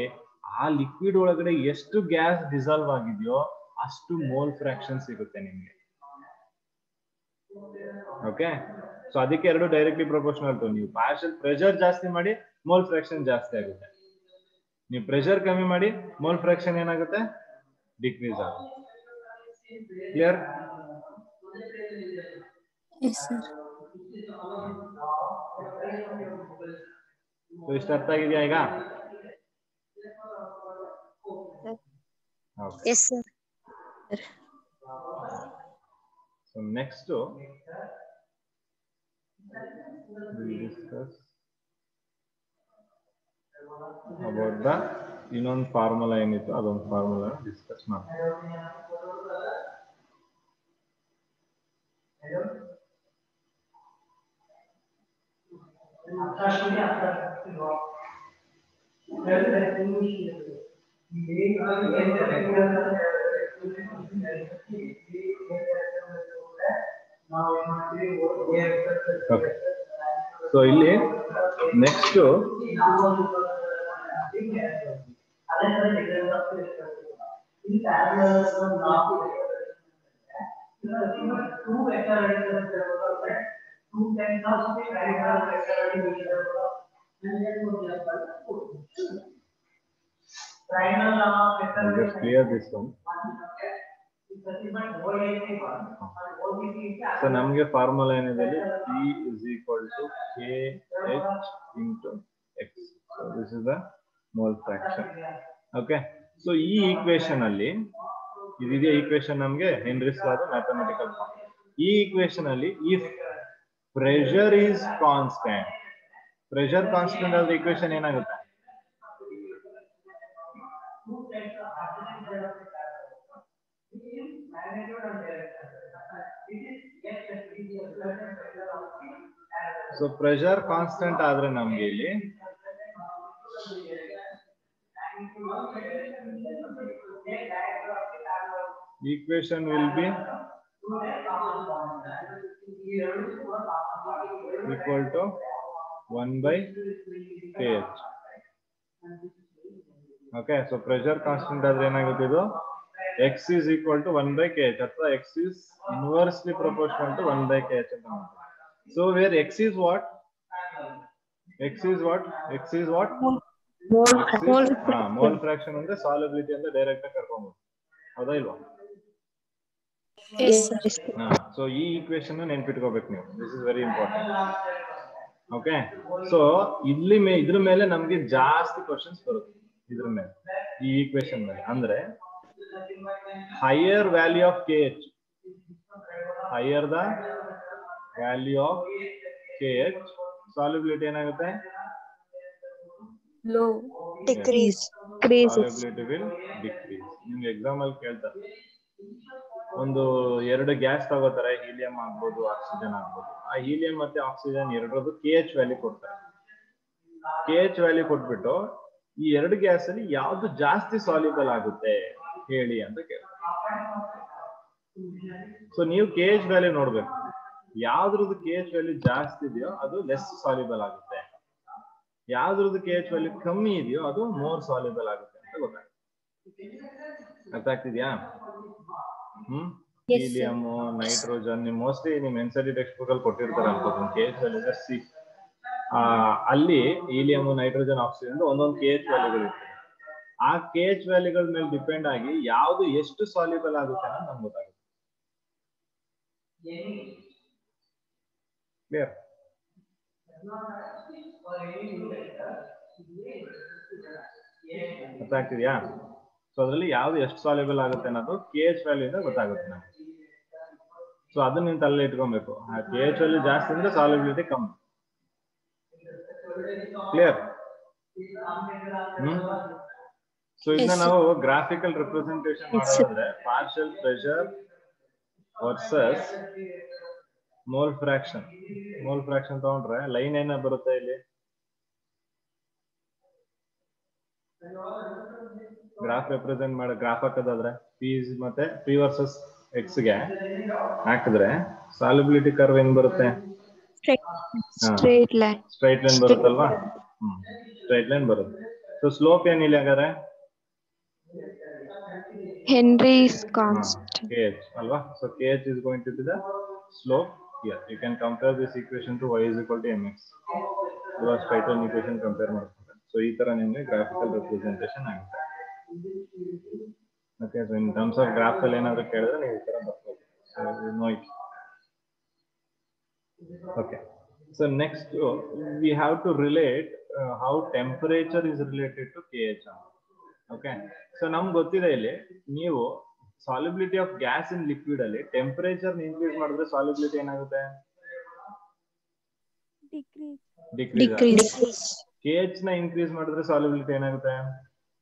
ಆ ಲಿಕ್ವಿಡ್ ಒಳಗಡೆ ಎಷ್ಟು ಗ್ಯಾಸ್ ಡಿಸಾಲ್ವ್ ಆಗಿದೆಯೋ ಅಷ್ಟು ಮೋಲ್ ಫ್ರಾಕ್ಷನ್ ಸಿಗುತ್ತೆ ನಿಮ್ಗೆ. ಓಕೆ, ಸೊ ಅದಕ್ಕೆ ಎರಡು ಡೈರೆಕ್ಟ್ಲಿ ಪ್ರೊಪೋರ್ಷನಲ್ ಟು. ನೀವು ಪಾರ್ಷಿಯಲ್ ಪ್ರೆಷರ್ ಜಾಸ್ತಿ ಮಾಡಿ ಮೋಲ್ ಫ್ರಾಕ್ಷನ್ ಜಾಸ್ತಿ ಆಗುತ್ತೆ. ನೀವು ಪ್ರೆಷರ್ ಕಮ್ಮಿ ಮಾಡಿ ಮೋಲ್ ಫ್ರಾಕ್ಷನ್ ಏನಾಗುತ್ತೆ? ಡಿಕ್ರೀಸ್ ಆಗುತ್ತೆ. ಕ್ಲಿಯರ್? Yes, sir. ಸೊ ಇಷ್ಟ ಅರ್ಥ ಆಗಿದೆಯಾ ಈಗ? Yes, sir. So next we'll discuss about the ಇನ್ನೊಂದು ಫಾರ್ಮುಲಾ ಏನಿತ್ತು ಅದೊಂದು ಫಾರ್ಮುಲಾ ಡಿಸ್ಕಸ್ ಮಾಡ್ತೀವಿ. Okay. So ಇಲ್ಲಿ next I'll just clear this one. So ನಮಗೆ ಫಾರ್ಮುಲಾ ಏನಿದೆ ಇಲ್ಲಿ, P is equal to KH into X. So this is the mole fraction. Okay, so ಈ equation ಅಲ್ಲಿ ಇದಿದೆ ಈಕ್ವೇಶನ್ ನಮಗೆ ಹೆನ್ರಿಸ್ ಲಾದ ಮ್ಯಾಥಮೆಟಿಕಲ್ ಫಾರ್ಮ್. ಈ ಈಕ್ವೇಶನ್ ಅಲ್ಲಿ if pressure is constant, pressure constant ಆದ್ರೆ ಈಕ್ವೇಶನ್ ಏನಾಗುತ್ತೆ? ಸೊ ಪ್ರೆಷರ್ ಕಾನ್ಸ್ಟೆಂಟ್ ಆದ್ರೆ ನಮ್ಗೆ ಇಲ್ಲಿ equation will be equal to 1 by kh. Okay, so pressure constant ಆದ್ರೆ ಏನಾಗುತ್ತೆ ಇದು? x is equal to 1 by kh ಅಥವಾ x is inversely proportional to 1 by kh ಅಂತ ಮಾಡ್ತೀವಿ. So where x is what? X is what? X is what? Mole fraction ಅಂದ್ರೆ solubility ಅಂತ direct ಆಗಿ ಕರ್ಕೊಂಡ್ಬೋದು. ಹೌದಾ ಇಲ್ವಾ? Yes, sir. ಸೊ ಈ equation ನೆನ್ಪಿಟ್ಕೋಬೇಕು ನೀವು. This is very important. Okay, so ಇಲ್ಲಿ ಇದ್ರ ಮೇಲೆ ನಮ್ಗೆ ಜಾಸ್ತಿ ಕ್ವಶನ್ಸ್ ಬರುತ್ತೆ. ಇದ್ರ ಮೇಲೆ ಈ ಈಕ್ವೇಶನ್ ಮೇಲೆ ಅಂದ್ರೆ higher value of KH, higher the value of KH, solubility ಏನಾಗುತ್ತೆ? Low. Decrease. Solubility will decrease. ನಿಮ್ಗೆ ಎಕ್ಸಾಮ್ ಅಲ್ಲಿ ಕೇಳ್ತಾರೆ, ಒಂದು ಎರಡು ಗ್ಯಾಸ್ ತಗೋತಾರೆ, ಹೀಲಿಯಂ ಆಗ್ಬೋದು ಆಕ್ಸಿಜನ್ ಆಗ್ಬೋದು. ಆ ಹೀಲಿಯಂ ಮತ್ತೆ ಆಕ್ಸಿಜನ್ ಎರಡರದ್ದು KH ವ್ಯಾಲ್ಯೂ ಕೊಡ್ತಾರೆ. KH ವ್ಯಾಲ್ಯೂ ಕೊಟ್ಬಿಟ್ಟು ಈ ಎರಡು ಗ್ಯಾಸ್ ಅಲ್ಲಿ ಯಾವ್ದು ಜಾಸ್ತಿ ಸಾಲ್ಯುಬಲ್ ಆಗುತ್ತೆ ಹೇಳಿ ಅಂತ ಕೇಳ್ತಾರೆ. ಸೊ ನೀವು KH ವ್ಯಾಲ್ಯೂ ನೋಡ್ಬೇಕು, ಯಾವ್ದ್ರದ್ದು KH ವ್ಯಾಲ್ಯೂ ಜಾಸ್ತಿ ಇದೆಯೋ ಅದು ಲೆಸ್ ಸಾಲ್ಯುಬಲ್ ಆಗುತ್ತೆ, ಯಾವ್ದ್ರದ್ದು KH ವ್ಯಾಲ್ಯೂ ಕಮ್ಮಿ ಇದೆಯೋ ಅದು ಮೋರ್ ಸಾಲ್ಯುಬಲ್ ಆಗುತ್ತೆ ಅಂತ ಗೊತ್ತಾಗುತ್ತೆ. ಅರ್ಥ ಆಗ್ತಿದ್ಯಾ? ಹೀಲಿಯಂ, ನೈಟ್ರೋಜನ್ ಮೋಸ್ಟ್ಲಿ ನಿಮ್ ಎನ್ಸಿಡಿ ಟೆಕ್ಸ್ಟ್ ಬುಕ್ ಅಲ್ಲಿ ಕೊಟ್ಟಿರ್ತಾರೆ ಅನ್ಕೋತೀನಿ. KH ವ್ಯಾಲ್ಯೂ ಸಿ ಅಲ್ಲಿ ಹೀಲಿಯಂ, ನೈಟ್ರೋಜನ್, ಆಕ್ಸಿಜನ್ ಒಂದೊಂದು KH ವ್ಯಾಲ್ಯೂಗಳು ಇರ್ತದೆ. ಆ KH ವ್ಯಾಲ್ಯೂಗಳ ಮೇಲೆ ಡಿಪೆಂಡ್ ಆಗಿ ಯಾವ್ದು ಎಷ್ಟು ಸಾಲ್ಯುಬಲ್ ಆಗುತ್ತೆ ಅನ್ನೋದು ನಮ್ಗೆ ಗೊತ್ತಾಗುತ್ತೆ. ಕ್ಲಿಯರ್? ಅರ್ಥ ಆಗ್ತಿದ್ಯಾ? ಸೊ ಅದರಲ್ಲಿ ಯಾವ್ದು ಎಷ್ಟು ಸಾಲ್ಯುಬಲ್ ಆಗುತ್ತೆ ಅನ್ನೋದು KH ವ್ಯಾಲ್ಯೂ ಇಂದ ಗೊತ್ತಾಗುತ್ತೆ ನಮಗೆ. ಸೊ ಅದನ್ನ ನೀವು ತಲೆ ಇಟ್ಕೊಬೇಕು. KH ವ್ಯಾಲ್ಯೂ ಜಾಸ್ತಿ ಅಂದ್ರೆ ಸಾಲ್ಯುಬಿಲಿಟಿ ಕಮ್ಮಿ. ಕ್ಲಿಯರ್? ಸೊ ಇದನ್ನ ನಾವು ಗ್ರಾಫಿಕಲ್ ರಿಪ್ರೆಸೆಂಟೇಷನ್ ಮಾಡೋದಾದ್ರೆ partial pressure versus mole fraction. Mole fraction ತಗೊಂಡ್ರೆ ಲೈನ್ ಏನ ಬರುತ್ತೆ ಇಲ್ಲಿ? ಗ್ರಾಫ್ ರೆಪ್ರೆಸೆಂಟ್ ಮಾಡಿ ಗ್ರಾಫ್ ಹಾಕೋದಾದ್ರೆ P ಮತ್ತೆ P ವರ್ಸಸ್ X ಗೆ ಹಾಕಿದ್ರೆ ಸಾಲ್ಯುಬಿಲಿಟಿ ಕರ್ವ್ ಏನ್ ಬರುತ್ತೆ? Straight line. ಸ್ಟ್ರೈಟ್ ಲೈನ್ ಬರುತ್ತಲ್ವಾ? ಸ್ಟ್ರೈಟ್ ಲೈನ್ ಬರುತ್ತೆ. ಸೊ ಸ್ಲೋಪ್ ಏನಿಲ್ಲ ಹಾಗಾದ್ರೆ Henry's constant. KH alva. So KH is going to be the slope here. You can compare this equation to y is equal to mx. Because straight line equation compare ಮಾಡ್ತಾರೆ. So ಈ ತರ ನಿಮಗೆ graphical representation ಆಗುತ್ತೆ. Okay, so in terms of graph ಅಲ್ಲಿ ಏನಾದರೂ ಕೇಳಿದ್ರೆ ನೀವು ಈ ತರ ಬರ್ಬೋದು. So you know it. Okay. So next we have to relate how temperature is related to KH. Okay. So ನಮ್ಗೆ ಗೊತ್ತಿದೆ ಇಲ್ಲಿ ನೀವು solubility of gas in liquid ಅಲ್ಲಿ ಟೆಂಪರೇಚರ್ ಇನ್ಕ್ರೀಸ್ ಮಾಡಿದ್ರೆ ಸಾಲ್ಯುಬಿಲಿಟಿ ಏನಾಗುತ್ತೆ? ಡಿಕ್ರೀಸ್. KH ನ ಇನ್ಕ್ರೀಸ್ ಮಾಡಿದ್ರೆ ಸಾಲ್ಯುಬಿಲಿಟಿ ಏನಾಗುತ್ತೆ?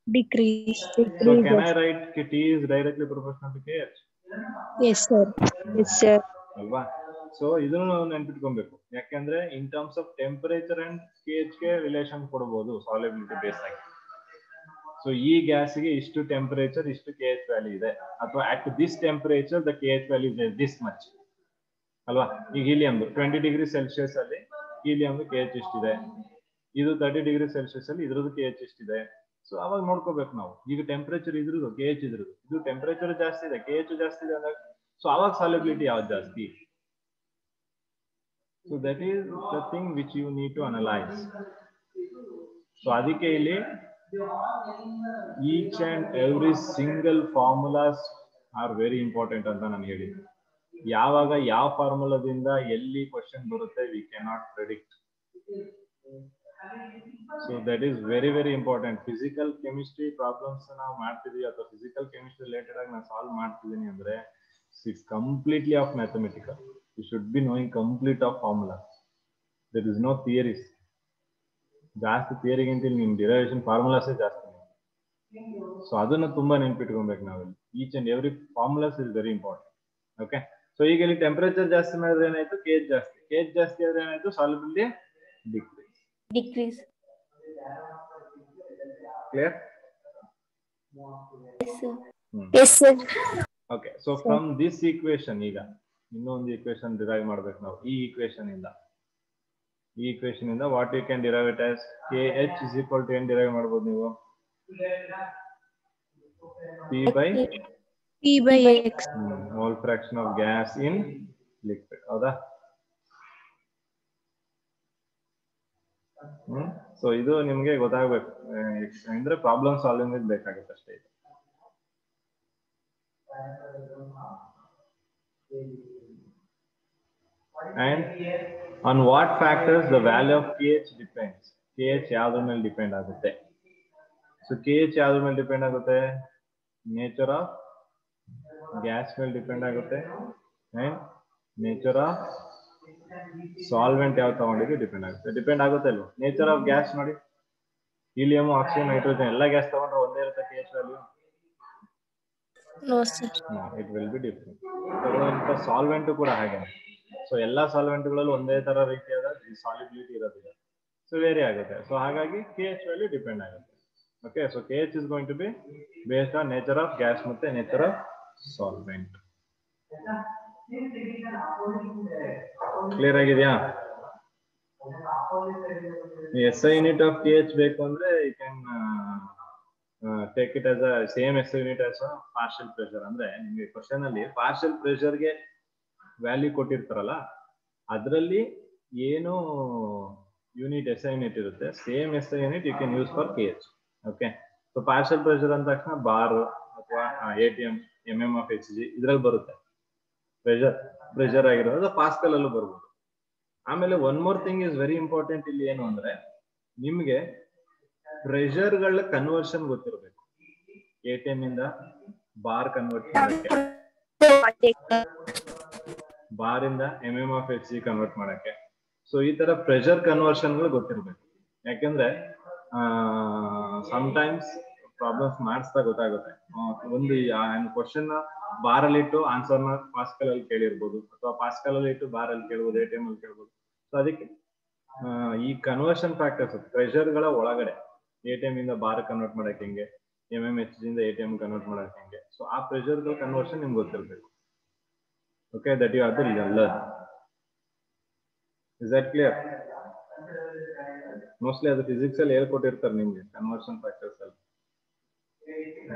Decrease. So can I write T is directly proportional to KH? Yes sir. Yes sir. ಅಲ್ವಾ? ಸೊ ಇದನ್ನು ನಾವು ನೆನ್ಪಿಟ್ಕೊಬೇಕು. ಯಾಕಂದ್ರೆ in terms of temperature and KH ಗೆ ರಿಲೇಷನ್ ಕೊಡಬಹುದು ಸಾಲ್ಯುಬಿಲಿಟಿ ಬೇಸ್ ಆಗಿ. ಸೊ ಈ ಗ್ಯಾಸ್ಗೆ ಇಷ್ಟು ಟೆಂಪರೇಚರ್ ಇಷ್ಟು KH ವ್ಯಾಲ್ಯೂ ಇದೆ, ಅಥವಾ at this temperature the KH value ಇದೆ ದಿಸ್ ಮಚ್ ಅಲ್ವಾ? ಈಗ ಹೀಲಿಯಂ 20 ಡಿಗ್ರಿ ಸೆಲ್ಸಿಯಸ್ ಅಲ್ಲಿ ಹೀಲಿಯಂ KH ಇಷ್ಟಿದೆ, ಇದು 30 ಡಿಗ್ರಿ ಸೆಲ್ಸಿಯಸ್ ಅಲ್ಲಿ ಇದ್ರದ್ದು KH ಇಷ್ಟಿದೆ. ಸೊ ಅವಾಗ ನೋಡ್ಕೋಬೇಕು ನಾವು. ಈಗ ಟೆಂಪರೇಚರ್ ಇದ್ರದ್ದು KH ಇದ್ರದ್ದು ಇದು ಟೆಂಪರೇಚರ್ ಜಾಸ್ತಿ ಇದೆ KH ಜಾಸ್ತಿ ಇದೆ ಅಂದಾಗ ಸೊ ಅವಾಗ ಸಾಲ್ಯುಬಿಲಿಟಿ ಯಾವ್ದು ಜಾಸ್ತಿ? So that is the thing which you need to analyse. ಸೊ ಅದಕ್ಕೆ ಇಲ್ಲಿ each and every single formulas are very important ಅಂತ ನಾನು ಹೇಳಿದ್ದೆ. ಯಾವಾಗ ಯಾವ ಫಾರ್ಮುಲಾದಿಂದ ಎಲ್ಲಿ ಕ್ವಶನ್ ಬರುತ್ತೆ we cannot predict. So that is very very important. Physical chemistry problems ನಾವು ಮಾಡ್ತಿದೀವಿ ಅಥವಾ physical chemistry related ಆಗಿ ನಾನು ಸಾಲ್ವ್ ಮಾಡ್ತಿದ್ದೀನಿ ಅಂದ್ರೆ it's completely of mathematical. You should be knowing complete of formulas. There is no theories. ಜಾಸ್ತಿ ಥಿಯರಿಗಿಂತ ನಿಮ್ derivation ಫಾರ್ಮುಲಾಸೇ ಜಾಸ್ತಿ. ಸೊ ಅದನ್ನ ತುಂಬಾ ನೆನ್ಪಿಟ್ಕೊಬೇಕು ನಾವಿಲ್ಲಿ. Each and every formulas is very important. Okay. So ಈಗ ಇಲ್ಲಿ ಟೆಂಪರೇಚರ್ ಜಾಸ್ತಿ ಮಾಡಿದ್ರೆ ಏನಾಯ್ತು? KH ಜಾಸ್ತಿ. KH ಜಾಸ್ತಿ ಆದ್ರೆ ಏನಾಯ್ತು? Solubility decrease. Clear? Yes sir. Okay. So from this equation ಈಗ ಇನ್ನೊಂದು ಈಕ್ವೇಶನ್ ಡಿರೈವ್ ಮಾಡ್ಬೇಕು ನಾವು. ಈ ಈಕ್ವೇಶನ್ ಇಂದ what you can derive it as KH is equal to ಏನ್ ಡಿರೈವ್ ಮಾಡ್ಬೋದು ನೀವು? P by X. Mole fraction of gas in liquid. ಹೌದಾ? ಸೊ ಇದು ನಿಮ್ಗೆ ಗೊತ್ತಾಗ್ಬೇಕು ಅಂದ್ರೆ ಪ್ರಾಬ್ಲಮ್ ಸಾಲ್ವಿಂಗ್ ಬೇಕಾಗುತ್ತೆ ಅಷ್ಟೇ. And on what factors the value of KH depends? KH ಯಾವ್ದ್ರ ಮೇಲೆ ಡಿಪೆಂಡ್ ಆಗುತ್ತೆ? ಸೊ KH ಯಾವ್ದ್ರ ಮೇಲೆ ಡಿಪೆಂಡ್ ಆಗುತ್ತೆ? ನೇಚರ್ ಆಫ್ ಗ್ಯಾಸ್ ಮೇಲೆ ಡಿಪೆಂಡ್ ಆಗುತ್ತೆ ಅಂಡ್ ನೇಚರ್ ಆಫ್ ಸಾಲ್ವೆಂಟ್ ಯಾವ ತಗೊಂಡಿದ್ದು ಡಿಪೆಂಡ್ ಆಗುತ್ತೆ. ಡಿಪೆಂಡ್ ಆಗುತ್ತೆ ಅಲ್ವಾ? ನೇಚರ್ ಆಫ್ ಗ್ಯಾಸ್ ನೋಡಿ, ಹೀಲಿಯಂ, ಆಕ್ಸಿಜನ್, ನೈಟ್ರೋಜನ್ ಎಲ್ಲ ಗ್ಯಾಸ್ ತಗೊಂಡ್ರೆ ಒಂದೇ ಇರುತ್ತೆ KH value? No sir. No, it will be different. ತಗೊಳ್ಳುವಂತ ಸಾಲ್ವೆಂಟ್ ಕೂಡ ಹಾಗೆ. ಸೊ ಎಲ್ಲಾ ಸಾಲ್ವೆಂಟ್ಗಳಲ್ಲೂ ಒಂದೇ ತರ ರೀತಿಯಾದ ಸಾಲ್ಯುಬಿಲಿಟಿ ಇರೋದಿಲ್ಲ. ಸೊ ವೇರಿ ಆಗುತ್ತೆ. ಸೊ ಹಾಗಾಗಿ KH ವ್ಯಾಲ್ಯೂ ಡಿಪೆಂಡ್ ಆಗುತ್ತೆ. Okay. So KH is going to be based on nature of gas ಮತ್ತೆ nature of solvent. ಕ್ಲಿಯರ್ ಆಗಿದೆಯಾ? SI ಯೂನಿಟ್ ಆಫ್ KH ಬೇಕು ಅಂದ್ರೆ you can take it as a same SI unit as a partial pressure. ಅಂದ್ರೆ ನಿಮಗೆ question ಅಲ್ಲಿ partial pressure ಗೆ value ಕೊಟ್ಟಿರ್ತಾರಲ್ಲ ಅದರಲ್ಲಿ ಏನು ಯೂನಿಟ್ SI ಯೂನಿಟ್ ಇರುತ್ತೆ same SI unit you can use for KH. ಓಕೆ. ಸೊ ಪಾರ್ಷಿಯಲ್ ಪ್ರೆಷರ್ ಅಂದ ತಕ್ಷಣ ಬಾರ್ ಅಥವಾ ATM MM of HG ಇದ್ರಲ್ಲಿ ಬರುತ್ತೆ ಪ್ರೆಷರ್ ಆಗಿರೋದು. ಪಾಸ್ಕಲ್ ಅಲ್ಲೂ ಬರ್ಬೋದು. ಆಮೇಲೆ one more thing is very important ಇಲ್ಲಿ ಏನು ಅಂದ್ರೆ ನಿಮ್ಗೆ ಪ್ರೆಷರ್ ಗಳ ಕನ್ವರ್ಷನ್ ಗೊತ್ತಿರಬೇಕು. ATM ಇಂದ ಬಾರ್ ಕನ್ವರ್ಟ್ ಮಾಡಕ್ಕೆ, ಬಾರ್ ಇಂದ MMFHG ಕನ್ವರ್ಟ್ ಮಾಡಕ್ಕೆ. ಸೊ ಈ ತರ ಪ್ರೆಷರ್ ಕನ್ವರ್ಷನ್ಗಳು ಗೊತ್ತಿರ್ಬೇಕು. ಯಾಕೆಂದ್ರೆ ಸಮ್ಟೈಮ್ಸ್ ಪ್ರಾಬ್ಲಮ್ಸ್ ಮಾಡಿಸ್ತಾ ಗೊತ್ತಾಗುತ್ತೆ. ಒಂದು ಕ್ವಶನ್ ಬಾರ್ ಅಲ್ಲಿ ಇಟ್ಟು ಆನ್ಸರ್ ನ ಪಾಸ್ಕಲ್ ಅಲ್ಲಿ ಕೇಳಿರ್ಬೋದು, ಅಥವಾ ಪಾಸ್ಕಲ್ ಅಲ್ಲಿ ಇಟ್ಟು ಬಾರ್ ಅಲ್ಲಿ ಕೇಳ್ಬೋದು, ATM ಅಲ್ಲಿ ಕೇಳ್ಬೋದು. ಸೊ ಅದಕ್ಕೆ ಈ ಕನ್ವರ್ಷನ್ ಫ್ಯಾಕ್ಟರ್ಸ್ ಪ್ರೆಷರ್ ಗಳ ಒಳಗಡೆ ATM ಇಂದ ಬಾರ್ ಕನ್ವರ್ಟ್ ಮಾಡಕ್ಕೆ ಹೆಂಗೆ, MMHG ಇಂದ ATM ಕನ್ವರ್ಟ್ ಮಾಡಕ್ಕೆ ಹೆಂಗೆ, ಸೊ ಆ ಪ್ರೆಷರ್ ಗಳ ಕನ್ವರ್ಷನ್ ನಿಮ್ಗೆ ಗೊತ್ತಿರ್ಬೇಕು. Okay, that you have to learn. Is that clear? Mostly ಅದು ಫಿಸಿಕ್ಸ್ ಅಲ್ಲಿ ಹೇಳ್ಕೊಟ್ಟಿರ್ತಾರೆ ನಿಮ್ಗೆ ಕನ್ವರ್ಷನ್ ಫ್ಯಾಕ್ಟರ್ಸ್ ಅಲ್ಲಿ,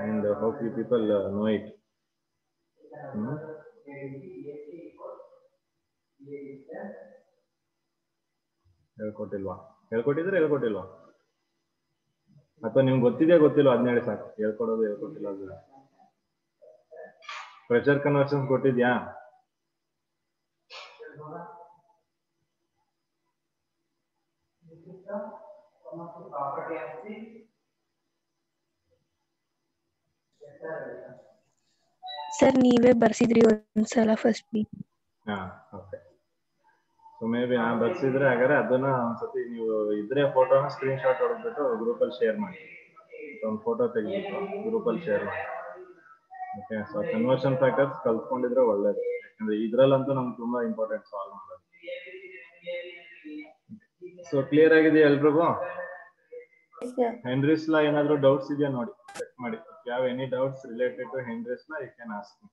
and hopefully people know it. ಹೇಳ್ಕೊಟ್ಟಿಲ್ವಾ ಅಥವಾ ನಿಮ್ಗೆ ಗೊತ್ತಿದೆಯಾ ಗೊತ್ತಿಲ್ವಾ ಅದನ್ನ ಹೇಳಿ ಸಾಕು. ಹೇಳ್ಕೊಟ್ಟಿಲ್ಲ ಅದು ಪ್ರೆಷರ್ ಕನ್ವರ್ಷನ್ ಕೊಟ್ಟಿದ್ಯಾ? ಸರ್ ನೀವೇ ಬರ್ಸಿದ್ರಿ ಒಂದ್ಸಲ first week. Okay. So may be ನಾನು ಬರ್ಸಿದ್ರೆ ಹಾಗಾದ್ರೆ ಅದನ್ನ ಒಂದ್ಸತಿ ನೀವು ಇದ್ರೆ ಫೋಟೋನ ಸ್ಕ್ರೀನ್ ಶಾಟ್ ಹೊಡೆದ್ಬಿಟ್ಟು ಗ್ರೂಪ್ ಅಲ್ಲಿ ಶೇರ್ ಮಾಡಿ, ಒಂದು ಫೋಟೋ ತೆಗೆದ್ಬಿಟ್ಟು ಗ್ರೂಪ್ ಅಲ್ಲಿ ಶೇರ್ ಮಾಡಿ. ಓಕೆ, ಸೊ ಕನ್ವರ್ಷನ್ ಫ್ಯಾಕ್ಟರ್ಸ್ ಕಲ್ತ್ಕೊಂಡಿದ್ರೆ ಒಳ್ಳೇದು, ಯಾಕಂದ್ರೆ ಇದ್ರಲ್ಲಂತೂ ನಮ್ಗೆ ತುಂಬಾ ಇಂಪಾರ್ಟೆಂಟ್ ಸಾಲ್ವ್ ಮಾಡೋದು. ಸೊ ಕ್ಲಿಯರ್ ಆಗಿದೆಯಾ ಎಲ್ರಿಗೂ? ಹೆನ್ರಿಸ್ ಲಾ ಏನಾದ್ರು ಡೌಟ್ಸ್ ಇದೆಯಾ ನೋಡಿ, ಚೆಕ್ ಮಾಡಿ. If you have any doubts related to Henry's law, you can ask me.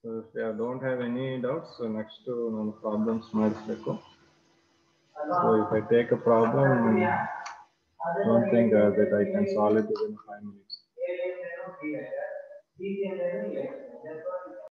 So if you don't have any doubts, so next ನಾನು ಪ್ರಾಬ್ಲಮ್ಸ್ ಮಾಡಿಸ್ಬೇಕು. So if I take a problem, don't think that I can solve it within 5 minutes.